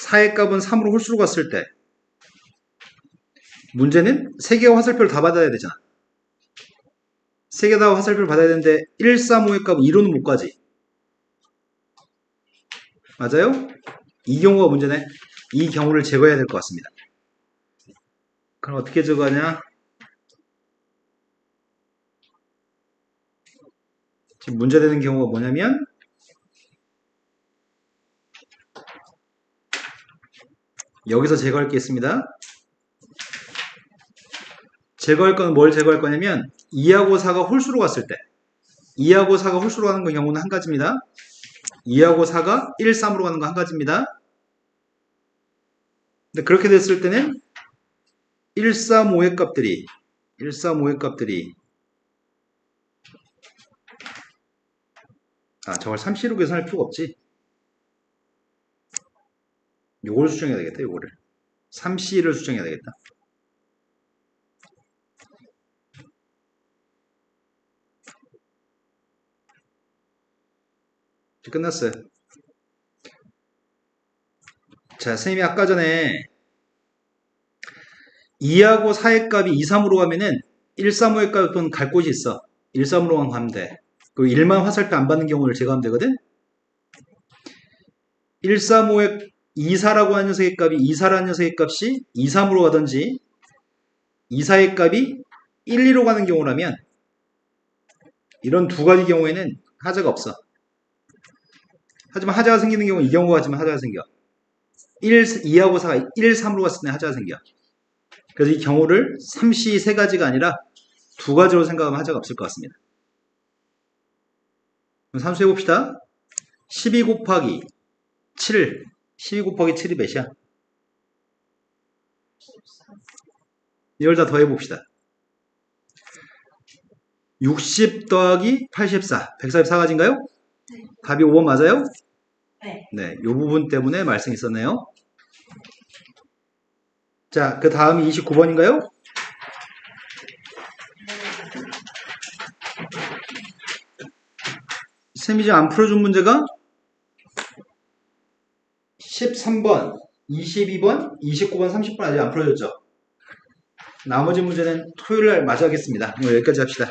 4의 값은 3으로 홀수로 갔을 때 문제는 세 개가 화살표를 다 받아야 되잖아. 세 개 다 화살표를 받아야 되는데 1, 3, 5의 값은 2로는 못 가지. 맞아요? 이 경우가 문제네. 이 경우를 제거해야 될 것 같습니다. 그럼 어떻게 제거하냐? 지금 문제되는 경우가 뭐냐면 여기서 제거할 게 있습니다. 제거할 거는 뭘 제거할 거냐면 2하고 4가 홀수로 갔을 때 2하고 4가 홀수로 가는 경우는 한 가지입니다. 2하고 4가 1, 3으로 가는 거 한 가지입니다. 근데 그렇게 됐을 때는 1, 3, 5의 값들이 1, 3, 5의 값들이 저걸 3C로 계산할 필요가 없지. 요걸 수정해야 되겠다. 요거를 3C를 수정해야 되겠다. 끝났어요. 자, 선생님이 아까 전에 2하고 4의 값이 2, 3으로 가면은 1, 3, 5의 값은 갈 곳이 있어. 1, 3으로만 가면 돼. 그리고 1만 화살표 안 받는 경우를 제거하면 되거든. 1, 3, 5의 2, 4라고 하는 녀석의 값이 2, 4라는 녀석의 값이 2, 3으로 가든지 2, 4의 값이 1, 2로 가는 경우라면 이런 두 가지 경우에는 하자가 없어. 하지만 하자가 생기는 경우 이 경우가 하지만 하자가 생겨. 1, 2하고 4가 1, 3으로 갔을 때 하자가 생겨. 그래서 이 경우를 3C 세 가지가 아니라 두 가지로 생각하면 하자가 없을 것 같습니다. 그럼 삼수 해봅시다. 12 곱하기 7. 12 곱하기 7이 몇이야? 이걸 다 더해봅시다. 60 더하기 84. 144가지인가요? 네. 답이 5번 맞아요? 네. 네, 이 부분 때문에 말씀이 있었네요. 자, 그 다음이 29번인가요? 쌤이 지금 안 풀어준 문제가 13번. 22번, 29번, 30번 아직 안 풀어졌죠? 나머지 문제는 토요일 날 마저 하겠습니다. 오늘 여기까지 합시다.